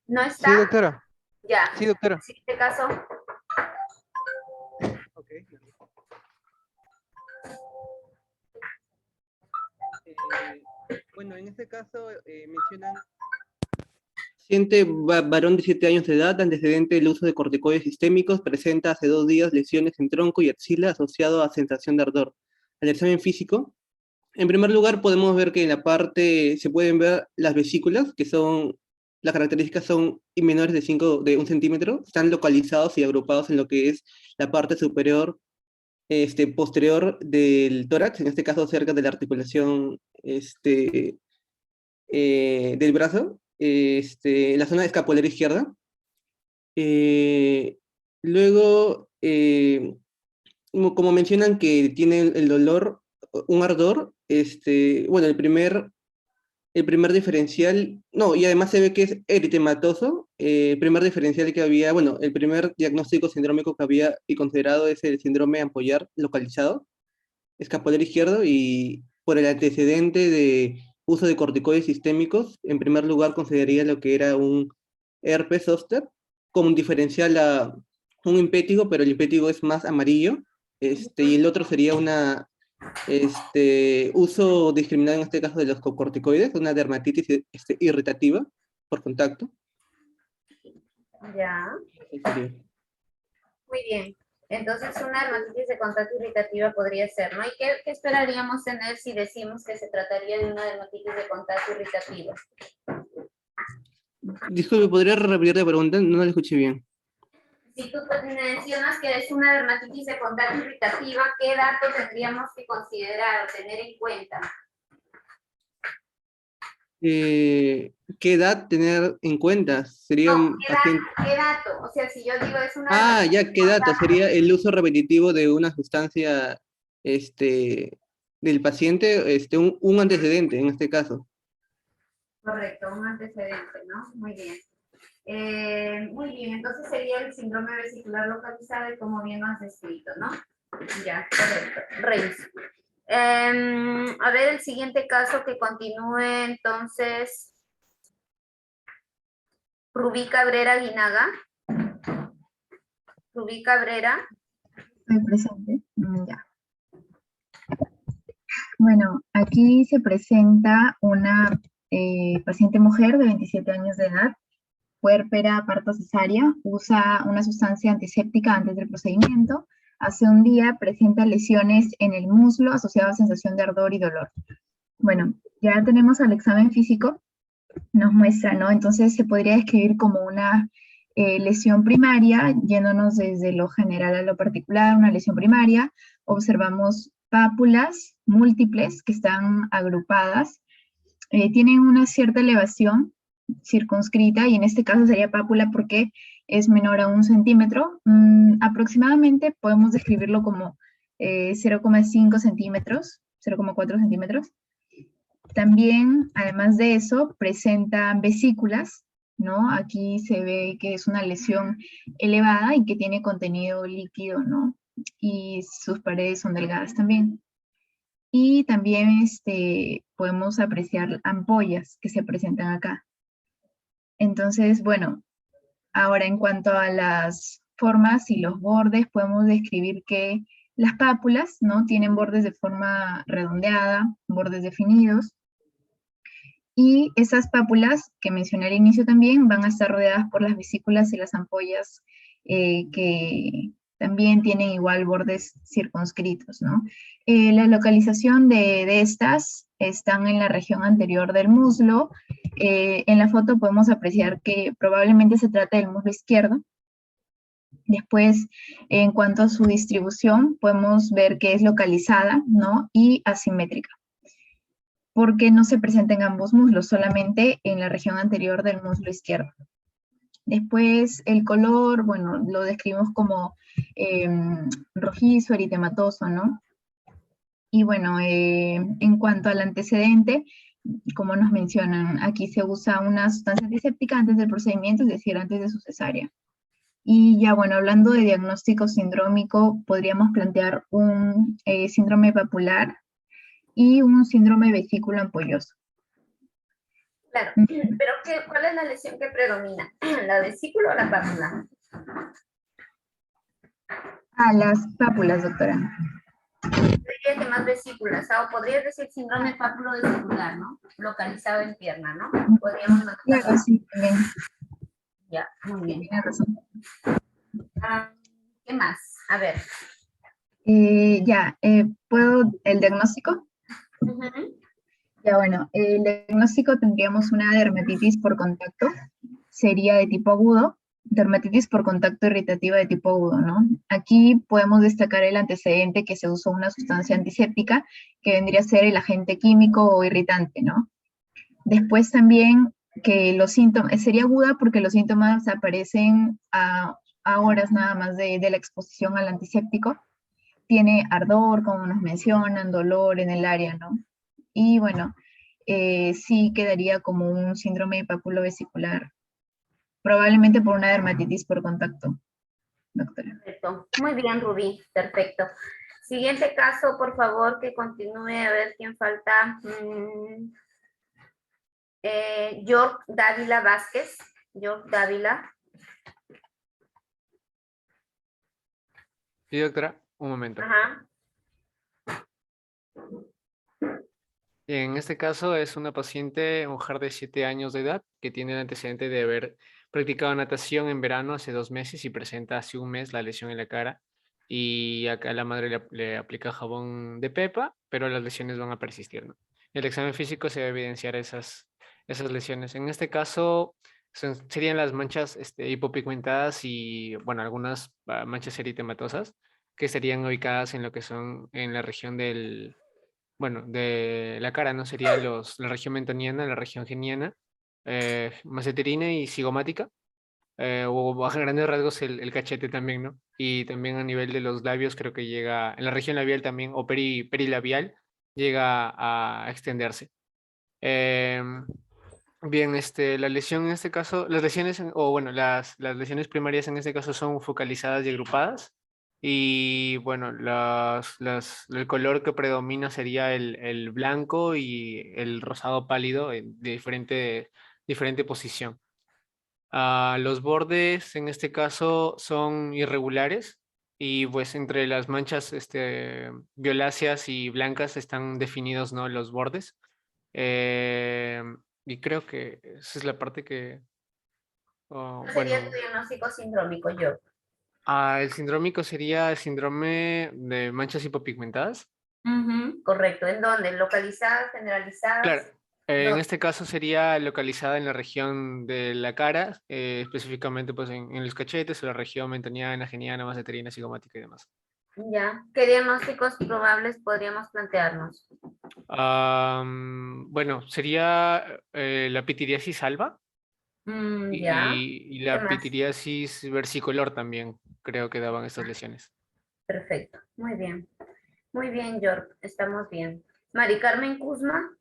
¿No está? Sí, doctora. Ya. Sí, doctora. Siguiente caso. Ok. Bueno, en este caso mencionan paciente varón de 7 años de edad, antecedente del uso de corticoides sistémicos, presenta hace 2 días lesiones en tronco y axila asociado a sensación de ardor. Al examen físico, en primer lugar podemos ver que en la parte se pueden ver las vesículas, que son, las características son menores de 1 centímetro, están localizados y agrupados en lo que es la parte superior posterior del tórax, en este caso cerca de la articulación del brazo, en la zona escapular izquierda. Luego, como mencionan que tiene el dolor, un ardor, bueno, el primer diferencial, no, y además se ve que es eritematoso. El primer diferencial que había, bueno, el primer diagnóstico sindrómico que había y considerado es el síndrome ampollar localizado, escapular izquierdo, y por el antecedente de uso de corticoides sistémicos, en primer lugar consideraría lo que era un herpes zóster, como un diferencial a un impétigo, pero el impétigo es más amarillo, y el otro sería una uso discriminado en este caso de los corticoides, una dermatitis irritativa por contacto. Ya. Eso sería. Muy bien. Entonces, una dermatitis de contacto irritativa podría ser, ¿no? ¿Y qué esperaríamos tener si decimos que se trataría de una dermatitis de contacto irritativa? Disculpe, ¿podría repetir la pregunta? No la escuché bien. Si tú mencionas que es una dermatitis de contacto irritativa, ¿qué dato tendríamos que considerar o tener en cuenta? ¿Qué edad tener en cuenta? Sería No, un paciente... ¿qué dato? O sea, si yo digo es una... Ah, ya, ¿qué dato? Sería el uso repetitivo de una sustancia del paciente, un antecedente en este caso. Correcto, un antecedente, ¿no? Muy bien. Muy bien, entonces sería el síndrome vesicular localizado y como bien lo has descrito, ¿no? Ya, correcto. Reviso. A ver, el siguiente caso que continúe, entonces, Rubí Cabrera Guinaga. Rubí Cabrera. Estoy presente. Ya. Bueno, aquí se presenta una paciente mujer de 27 años de edad, puérpera, parto cesárea, usa una sustancia antiséptica antes del procedimiento. Hace un día presenta lesiones en el muslo asociadas a sensación de ardor y dolor. Bueno, ya tenemos al examen físico, nos muestra, ¿no? Entonces se podría describir como una lesión primaria, yéndonos desde lo general a lo particular, una lesión primaria. Observamos pápulas múltiples que están agrupadas, tienen una cierta elevación circunscrita, y en este caso sería pápula porque es menor a 1 centímetro. Aproximadamente podemos describirlo como 0,5 centímetros, 0,4 centímetros. También, además de eso, presentan vesículas, ¿no? Aquí se ve que es una lesión elevada y que tiene contenido líquido, ¿no? Y sus paredes son delgadas también. Y también podemos apreciar ampollas que se presentan acá. Entonces, bueno, ahora en cuanto a las formas y los bordes, podemos describir que las pápulas, ¿no? Tienen bordes de forma redondeada, bordes definidos. Y esas pápulas que mencioné al inicio también van a estar rodeadas por las vesículas y las ampollas que también tienen igual bordes circunscritos, ¿no? La localización de estas están en la región anterior del muslo. En la foto podemos apreciar que probablemente se trata del muslo izquierdo. Después, en cuanto a su distribución, podemos ver que es localizada, ¿no? Y asimétrica, porque no se presenta en ambos muslos, solamente en la región anterior del muslo izquierdo. Después, el color, bueno, lo describimos como rojizo, eritematoso, ¿no? Y bueno, en cuanto al antecedente, como nos mencionan, aquí se usa una sustancia antiséptica antes del procedimiento, es decir, antes de su cesárea. Y ya, bueno, hablando de diagnóstico sindrómico, podríamos plantear un síndrome papular y un síndrome vesículo ampolloso. Claro, pero ¿cuál es la lesión que predomina? ¿La vesícula o la pápula? Ah, las pápulas, doctora. Diría que más vesículas, o podrías decir síndrome pápulo-vesicular, ¿no? Localizado en pierna, ¿no? Podríamos notar. Claro, sí, también. Ya, muy bien. Tiene razón. ¿Qué más? A ver. ¿Puedo el diagnóstico? Ya, bueno, el diagnóstico tendríamos una dermatitis por contacto, sería de tipo agudo, dermatitis por contacto irritativa de tipo agudo, ¿no? Aquí podemos destacar el antecedente que se usó una sustancia antiséptica, que vendría a ser el agente químico o irritante, ¿no? Después también que los síntomas, sería aguda porque los síntomas aparecen a horas nada más de la exposición al antiséptico. Tiene ardor, como nos mencionan, dolor en el área, ¿no? Y bueno, sí quedaría como un síndrome papulovesicular, probablemente por una dermatitis por contacto, doctora. Perfecto. Muy bien, Rubí. Perfecto. Siguiente caso, por favor, que continúe. A ver quién falta. York Dávila Vázquez. York Dávila. Sí, doctora, un momento. Ajá. En este caso es una paciente, mujer de 7 años de edad, que tiene el antecedente de haber practicado natación en verano hace 2 meses y presenta hace un mes la lesión en la cara. Y acá la madre le aplica jabón de pepa, pero las lesiones van a persistir, ¿no? El examen físico se va a evidenciar esas lesiones. En este caso serían las manchas hipopigmentadas y, bueno, algunas manchas eritematosas que estarían ubicadas en lo que son en la región de la cara, ¿no? Sería la región mentoniana, la región geniana, maceterina y cigomática, o a grandes rasgos el cachete también, ¿no? Y también a nivel de los labios creo que llega, en la región labial también, o perilabial, llega a extenderse. Bien, la lesión en este caso, las lesiones, o bueno, las lesiones primarias en este caso son focalizadas y agrupadas. Y bueno, el color que predomina sería el blanco y el rosado pálido de diferente posición. Los bordes en este caso son irregulares y pues entre las manchas violáceas y blancas están definidos, ¿no?, los bordes. Eh, y creo que esa es la parte que, ¿Cuál sería bueno, tu diagnóstico sindrómico, York? el sindrómico sería el síndrome de manchas hipopigmentadas. Correcto. ¿En dónde? ¿Localizadas, generalizadas? Claro, en ¿Dónde? este caso sería localizada en la región de la cara, específicamente pues en los cachetes, en la región mentoniana, geniana, maceterina, cigomática y demás. Ya. ¿Qué diagnósticos probables podríamos plantearnos? Bueno, sería la pitiriasis alba Ya. y ¿Qué la más? pitiriasis versicolor también, creo que daban estas lesiones. Perfecto. Muy bien. Muy bien, York. Estamos bien. Mari Carmen Kuzma.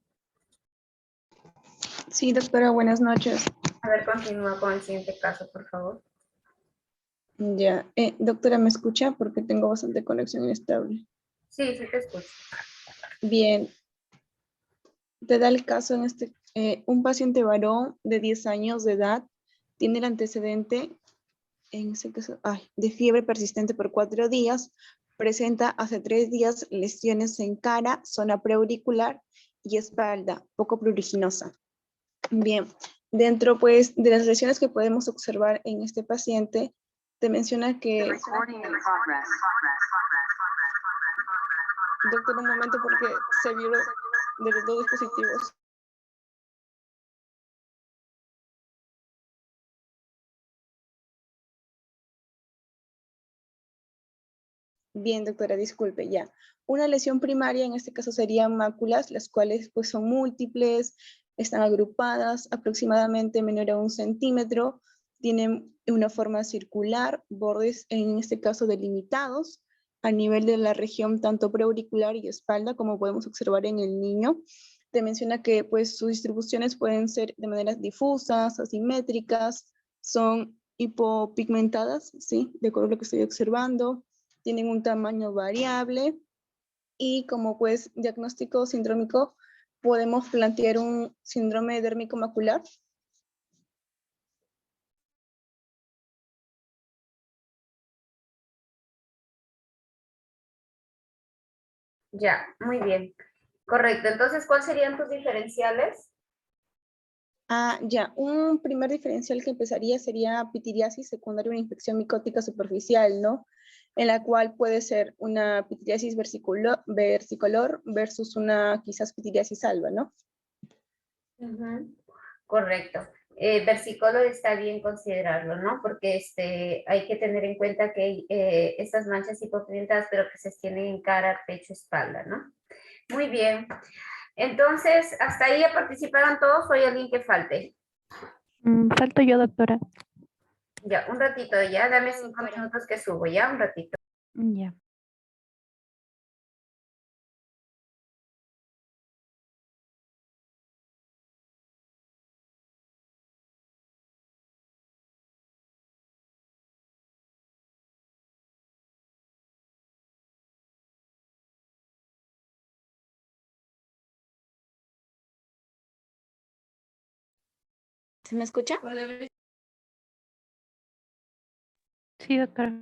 Sí, doctora, buenas noches. A ver, continúa con el siguiente caso, por favor. Ya, doctora, ¿me escucha? Porque tengo bastante conexión inestable. Sí, sí te escucho. Bien. Te da el caso un paciente varón de 10 años de edad tiene el antecedente, en ese caso, de fiebre persistente por 4 días, presenta hace 3 días lesiones en cara, zona preauricular y espalda, poco pruriginosa. Bien, dentro pues de las lesiones que podemos observar en este paciente, te menciona que... Doctor, un momento porque se vio de los 2 dispositivos. Bien, doctora, disculpe, ya. Una lesión primaria en este caso serían máculas, las cuales pues son múltiples, están agrupadas, aproximadamente menor a 1 centímetro, tienen una forma circular, bordes en este caso delimitados a nivel de la región tanto preauricular y espalda, como podemos observar en el niño. Te menciona que pues sus distribuciones pueden ser de maneras difusas, asimétricas, son hipopigmentadas, ¿sí? De acuerdo a lo que estoy observando. Tienen un tamaño variable y como pues diagnóstico sindrómico podemos plantear un síndrome dérmico macular. Ya, muy bien. Correcto. Entonces, ¿cuáles serían tus diferenciales? Ya, un primer diferencial que empezaría sería pitiriasis secundaria a una infección micótica superficial, ¿no? En la cual puede ser una pitiriasis versicolor versus una quizás pitiriasis alba, ¿no? Correcto. Versicolor está bien considerarlo, ¿no? Porque hay que tener en cuenta que estas manchas hipopigmentadas, pero que se extienden en cara, pecho, espalda, ¿no? Muy bien. Entonces, ¿hasta ahí ya participaron todos o hay alguien que falte? Salto yo, doctora. Ya, un ratito, ya, dame 5 minutos que subo, ya, un ratito. Ya. ¿Se me escucha? Sí, doctora.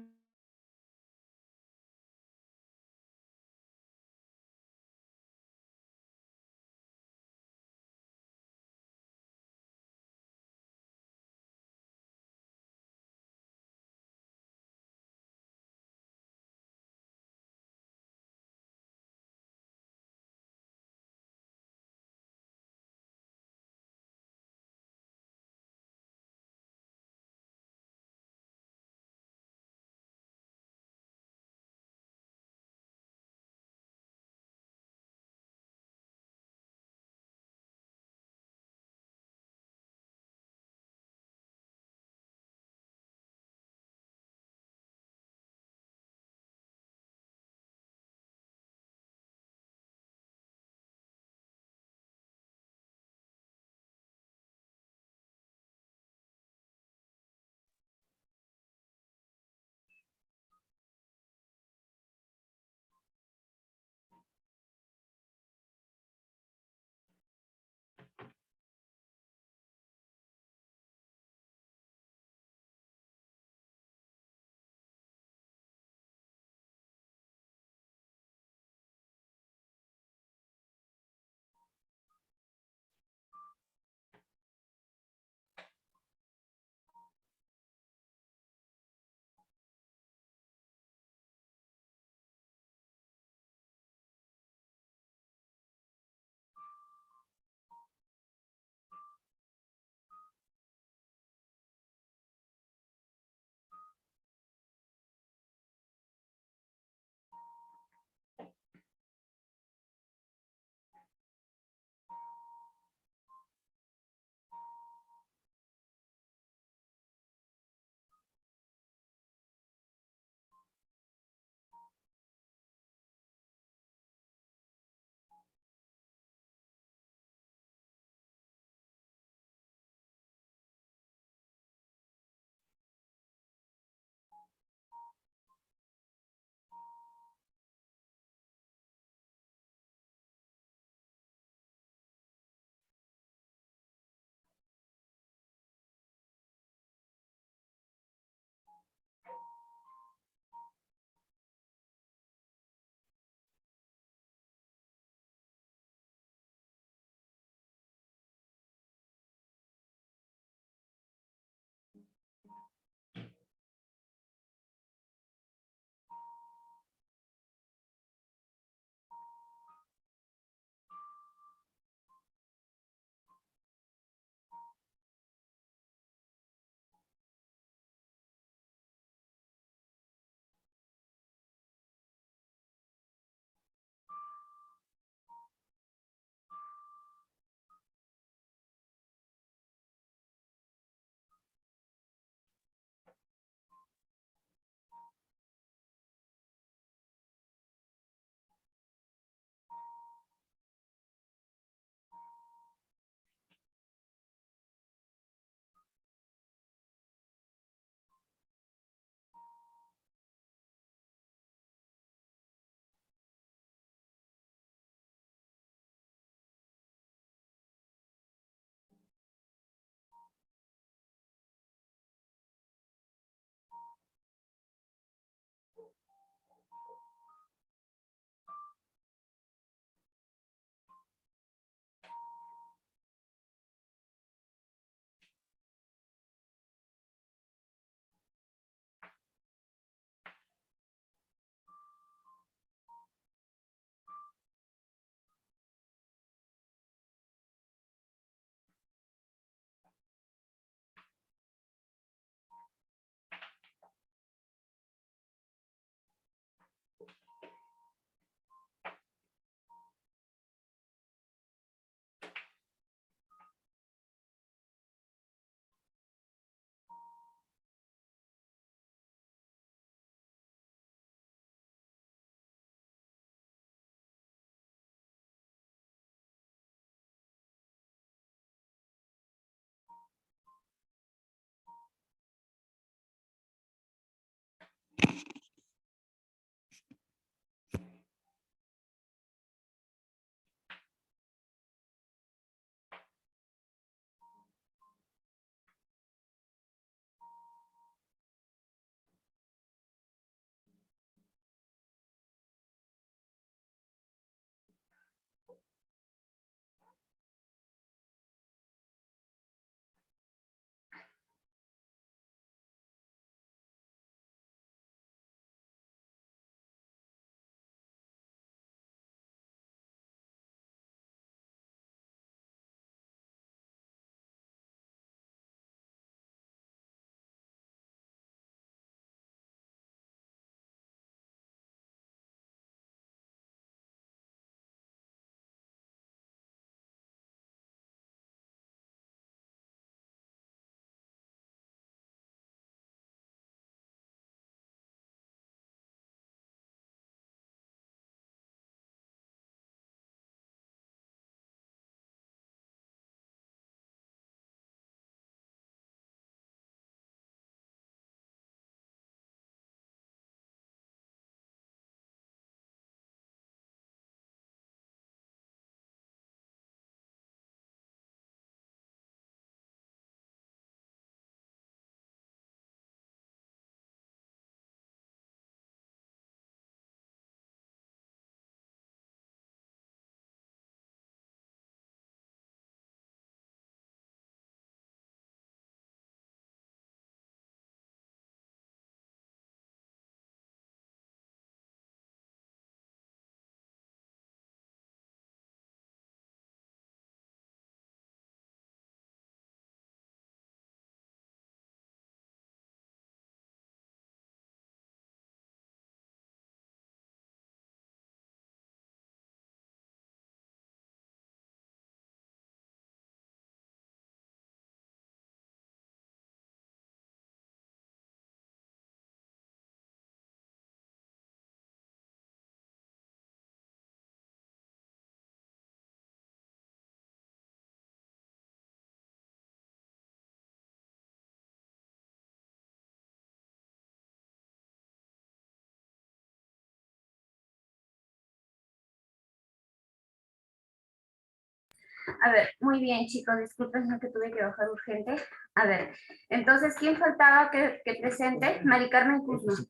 A ver, muy bien, chicos, disculpen que tuve que bajar urgente. A ver, entonces, ¿quién faltaba que presente? Mari Carmen Kuzma. Ujú.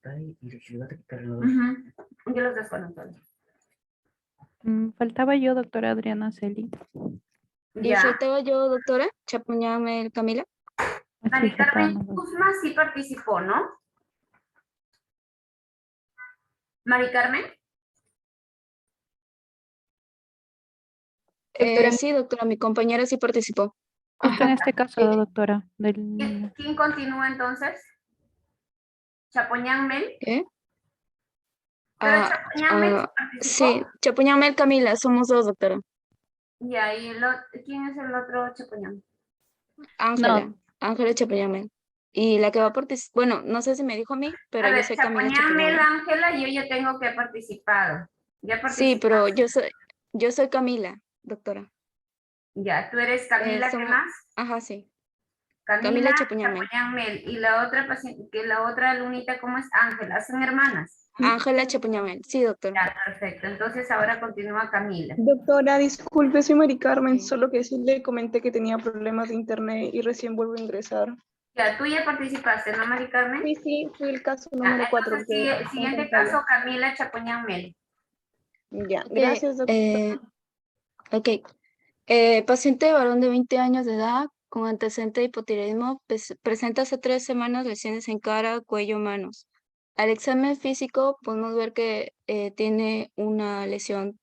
Yo los desconozco. Faltaba yo, doctora Adriana Celi. Y Ya. faltaba yo, doctora Chapuñamel Camila. Mari Sí, Carmen faltábamos dos. Kuzma sí participó, ¿no? Mari Carmen. Sí, doctora, mi compañera sí participó. Justo en este caso, doctora. ¿Quién continúa entonces? Chapoñán Mel. ¿Qué? Pero Chapoñán Mel sí participó. Sí, Chapuñamel Camila, somos dos, doctora. Y ahí, ¿quién es el otro Chapoñán? Ángela, Ángela Chapuñamel. Y la que va a participar, bueno, no sé si me dijo a mí, pero A yo ver, soy Camila Chapoñán Mel, Chapuñamel. Ángela, yo ya tengo que participado. Ya Sí, participaste. pero yo soy Camila, doctora. Ya, tú eres Camila, ¿qué más? Ajá, sí. Camila Chapuñamel. Chapoñán Mel. Y la otra paciente, que la otra lunita, ¿cómo es? Ángela, ¿son hermanas? Ángela Chapuñamel, sí, doctora. Ya, perfecto. Entonces ahora continúa Camila. Doctora, disculpe, soy Mari Carmen, Sí. solo que sí le comenté que tenía problemas de internet y recién vuelvo a ingresar. Ya, tú ya participaste, ¿no, Mari Carmen? Sí, sí, fui el caso número 4. Entonces, siguiente caso, Camila Chapoñán Mel. Ya, gracias, doctora. Ok. Paciente varón de 20 años de edad con antecedente de hipotiroidismo presenta hace 3 semanas lesiones en cara, cuello, manos. Al examen físico podemos ver que tiene una lesión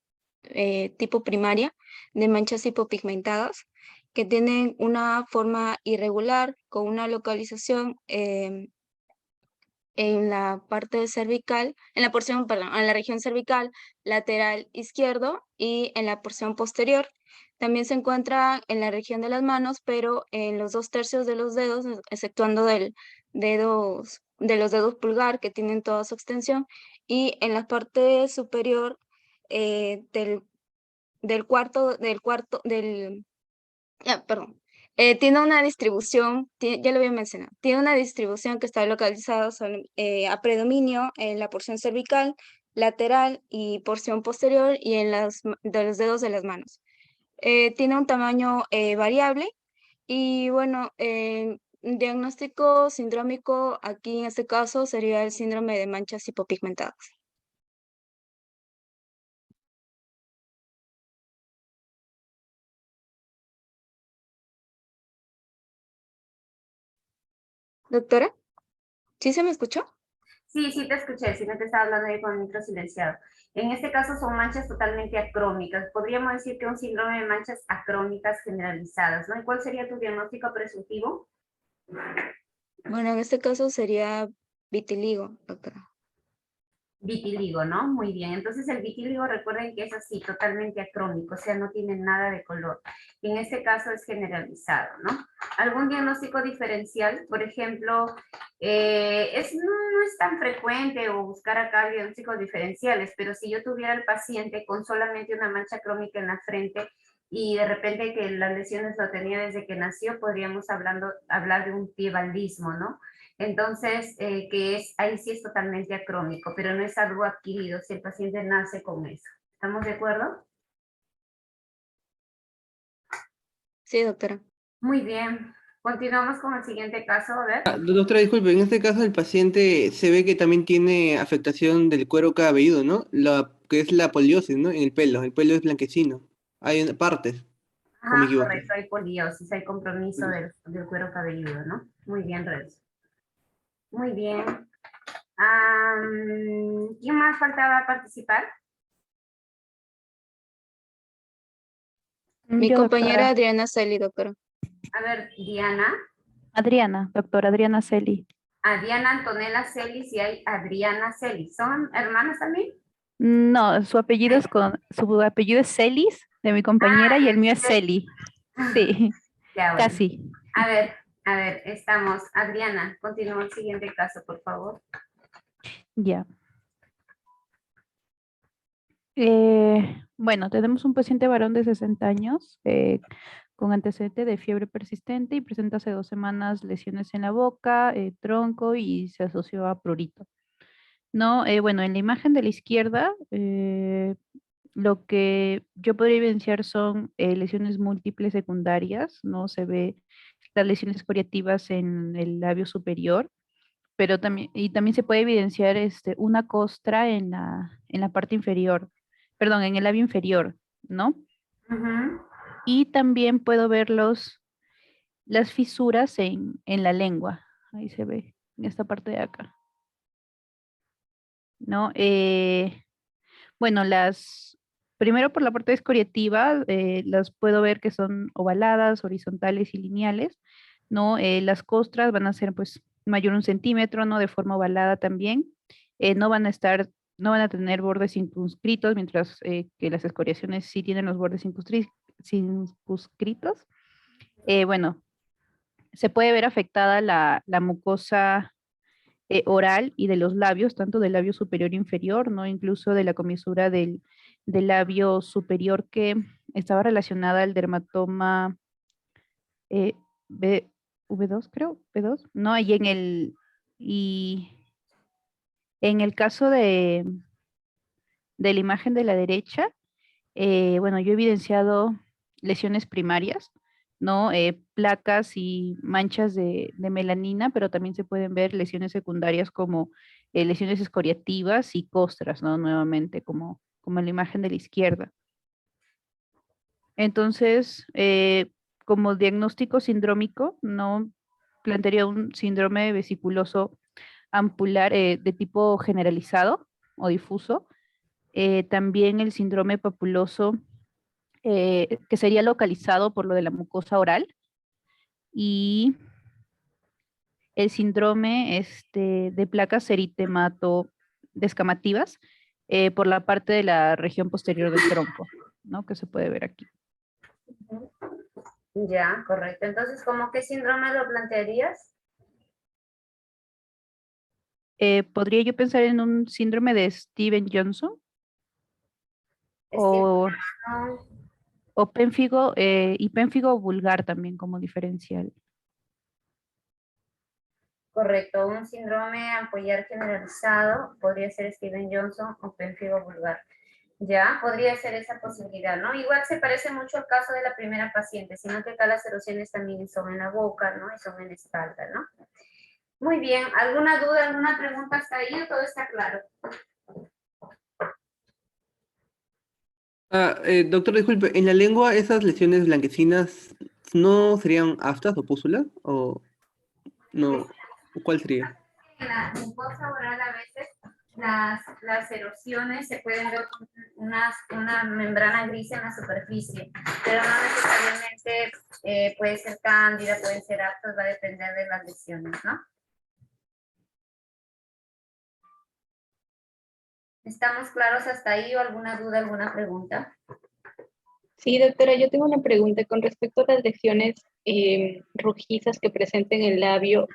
tipo primaria de manchas hipopigmentadas que tienen una forma irregular con una localización en la parte cervical, en la porción, perdón, en la región cervical lateral izquierdo y en la porción posterior. También se encuentra en la región de las manos, pero en los 2/3 de los dedos, exceptuando de los dedos pulgar, que tienen toda su extensión, y en la parte superior del cuarto, perdón. Tiene una distribución, ya lo había mencionado, tiene una distribución que está localizada a predominio en la porción cervical, lateral y porción posterior y en de los dedos de las manos. Tiene un tamaño variable y bueno, diagnóstico sindrómico aquí en este caso sería el síndrome de manchas hipopigmentadas. Doctora, ¿sí se me escuchó? Sí, sí te escuché, sí me te estaba hablando ahí con el micro silenciado. En este caso son manchas totalmente acrómicas. Podríamos decir que un síndrome de manchas acrómicas generalizadas, ¿no? ¿Y cuál sería tu diagnóstico presuntivo? Bueno, en este caso sería vitiligo, doctora. Vitiligo, ¿no? Muy bien. Entonces el vitiligo, recuerden que es así, totalmente acrómico, o sea, no tiene nada de color. Y en este caso es generalizado, ¿no? ¿Algún diagnóstico diferencial? Por ejemplo, no es tan frecuente o buscar acá diagnósticos diferenciales, pero si yo tuviera al paciente con solamente una mancha acrómica en la frente y de repente que las lesiones lo tenía desde que nació, podríamos hablar de un piebaldismo, ¿no? Entonces, ahí sí es totalmente acrómico, pero no es algo adquirido si el paciente nace con eso. ¿Estamos de acuerdo? Sí, doctora. Muy bien. Continuamos con el siguiente caso, a ver. Doctora, disculpe, en este caso el paciente se ve que también tiene afectación del cuero cabelludo, ¿no? Que es la poliosis, ¿no? En el pelo es blanquecino. Hay partes, ¿o me Ajá, equivoco? correcto, hay poliosis, hay compromiso del cuero cabelludo, ¿no? Muy bien, Renzo. Muy bien. ¿Quién más faltaba participar? Mi Yo, compañera doctora. Adriana Celi, doctora. A ver, Diana. Adriana, doctora Adriana Celi. A Diana Antonella Celis y hay Adriana Celis. ¿Son hermanas también? No, su apellido es Celis, de mi compañera, y el mío es Celi. Sí, Ya, bueno. casi. A ver, estamos. Adriana, continúa el siguiente caso, por favor. Ya. Bueno, tenemos un paciente varón de 60 años con antecedente de fiebre persistente y presenta hace 2 semanas lesiones en la boca, tronco y se asoció a prurito. No, bueno, en la imagen de la izquierda lo que yo podría evidenciar son lesiones múltiples secundarias, ¿no? Se ve las lesiones escoriativas en el labio superior, pero también se puede evidenciar una costra en la parte inferior, perdón, en el labio inferior, ¿no? Ujú. Y también puedo ver las fisuras en la lengua. Ahí se ve, en esta parte de acá, ¿no? Bueno, primero por la parte escoriativa, las puedo ver que son ovaladas, horizontales y lineales, ¿no? Las costras van a ser pues mayor 1 centímetro, ¿no? De forma ovalada también. No van a tener bordes circunscritos, mientras que las escoriaciones sí tienen los bordes circunscritos. Bueno, se puede ver afectada la mucosa oral y de los labios, tanto del labio superior e inferior, ¿no? Incluso de la comisura del labio superior que estaba relacionada al dermatoma eh, V2, creo, V2, ¿no? Y en el caso de la imagen de la derecha, bueno, yo he evidenciado lesiones primarias, ¿no? Placas y manchas de melanina, pero también se pueden ver lesiones secundarias como lesiones escoriativas y costras, ¿no? Nuevamente, como en la imagen de la izquierda. Entonces, como diagnóstico sindrómico, no plantearía un síndrome vesiculoso ampular de tipo generalizado o difuso. También el síndrome papuloso que sería localizado por lo de la mucosa oral, y el síndrome de placas eritemato-descamativas por la parte de la región posterior del tronco, ¿no? Que se puede ver aquí. Ya, correcto. Entonces, ¿cómo qué síndrome lo plantearías? ¿Podría yo pensar en un síndrome de Steven Johnson? O, No, o pénfigo, y pénfigo vulgar también como diferencial. correcto, un síndrome ampollar generalizado podría ser Steven Johnson o pemphigo vulgar. Ya, podría ser esa posibilidad, ¿no? Igual se parece mucho al caso de la primera paciente, sino que acá las erosiones también son en la boca, ¿no? Y son en la espalda, ¿no? Muy bien, ¿alguna duda, alguna pregunta hasta ahí o todo está claro? Doctor, disculpe, ¿en la lengua esas lesiones blanquecinas no serían aftas o pústulas? ¿O no? ¿Cuál sería? En la mucosa oral a veces las erosiones se pueden ver con una membrana gris en la superficie, pero no necesariamente puede ser cándida, puede ser aptos, va a depender de las lesiones, ¿no? ¿Estamos claros hasta ahí o alguna duda, alguna pregunta? Sí, doctora, yo tengo una pregunta con respecto a las lesiones rojizas que presenten el labio.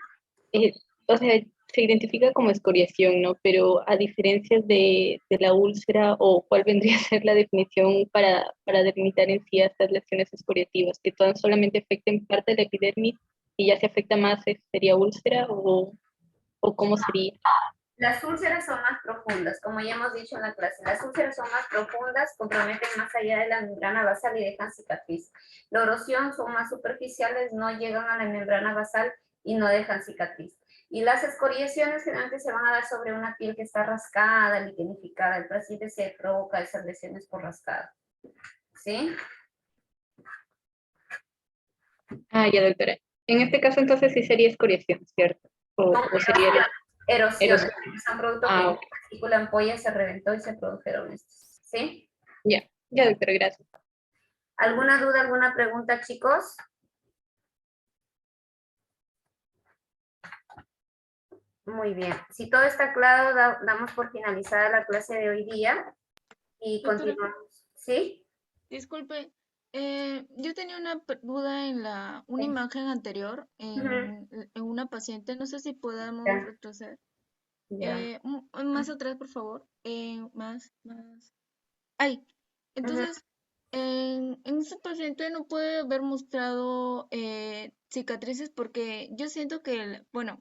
eh, o sea, se identifica como escoriación, ¿no? Pero a diferencia de la úlcera, o cuál vendría a ser la definición para delimitar en sí a estas lesiones escoriativas, que todas solamente afecten parte de la epidermis y ya se afecta más, ¿sería úlcera o cómo sería? Las úlceras son más profundas, como ya hemos dicho en la clase. Las úlceras son más profundas, comprometen más allá de la membrana basal y dejan cicatriz. La erosión son más superficiales, no llegan a la membrana basal y no dejan cicatriz. Y las escoriaciones generalmente se van a dar sobre una piel que está rascada, liquenificada. El paciente se provoca esas lesiones por rascado. ¿Sí? Ah, ya, doctora. En este caso, entonces sí sería escoriación, ¿cierto? O sería Erosiones. Son producto que Ah, la ok. partícula ampolla se reventó y se produjeron estos. ¿Sí? Ya, ya, doctora, gracias. ¿Alguna duda, alguna pregunta, chicos? Muy bien. Si todo está claro, damos por finalizada la clase de hoy día y Doctora, continuamos. ¿Sí? disculpe, yo tenía una duda en una imagen anterior, en una paciente, no sé si podamos Ya. retroceder. Ya. Más atrás, por favor. Más. Ay, entonces, en esta paciente no puede haber mostrado cicatrices porque yo siento que, bueno,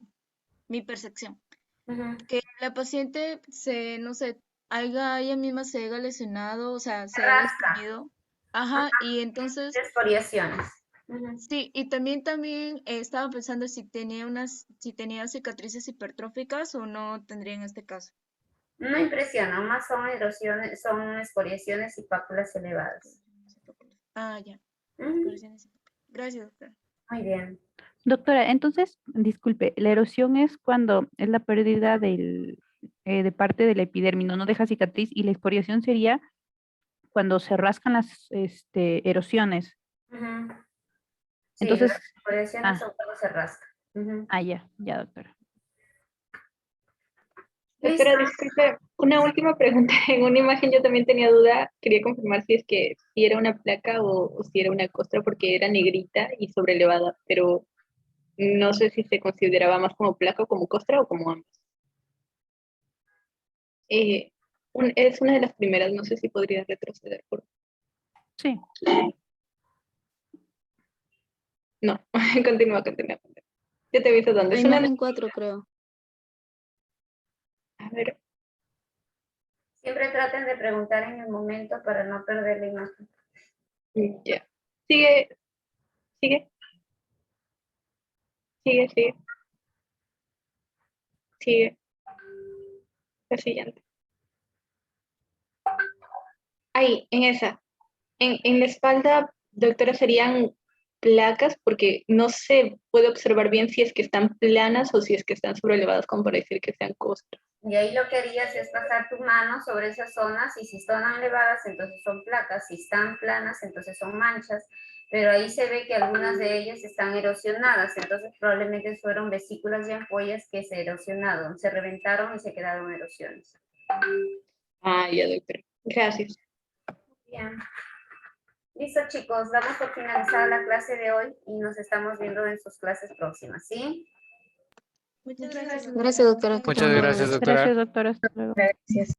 mi percepción, Ujú. que la paciente no sé, ella misma se haya lesionado, o sea, se haya rasca. destruido. Ajá, y entonces, Escoriaciones. Ujú. sí, y también estaba pensando si si tenía cicatrices hipertróficas o no tendría en este caso. No impresiona, más son erosiones, son escoriaciones y pápulas elevadas. Ah, ya. Ujú. Gracias, doctora. Muy bien. Doctora, entonces, disculpe, la erosión es cuando es la pérdida de parte de la epidermis, no deja cicatriz, y la escoriación sería cuando se rascan las erosiones. Ujú. Sí, Entonces, las escoriaciones ah, son cuando se rasca. Ujú. ya, doctora. Listo. Doctora, disculpe, una última pregunta. En una imagen yo también tenía duda, quería confirmar si es que si era una placa o si era una costra porque era negrita y sobrelevada, pero no sé si se consideraba más como placa o como costra o como ambas. Es una de las primeras, no sé si podría retroceder. Sí. No, continúa. Yo te aviso dónde. La Es una... imagen 4, creo. A ver, Siempre traten de preguntar en el momento para no perder la imagen. ya. Sigue. Sigue. La siguiente. Ahí, en esa. En la espalda, doctora, serían placas porque no se puede observar bien si es que están planas o si es que están sobrelevadas como para decir que sean costras. Y ahí lo que harías es pasar tu mano sobre esas zonas y si están elevadas, entonces son placas, si están planas, entonces son manchas, pero ahí se ve que algunas de ellas están erosionadas, entonces probablemente fueron vesículas y ampollas que se erosionaron, se reventaron y se quedaron erosiones. Ah, ya, doctora. Gracias. Bien. Listo, chicos, damos por finalizada la clase de hoy y nos estamos viendo en sus clases próximas, ¿sí? Muchas gracias. Gracias, doctora. Muchas gracias, doctora. Gracias, doctora. Hasta luego. Gracias.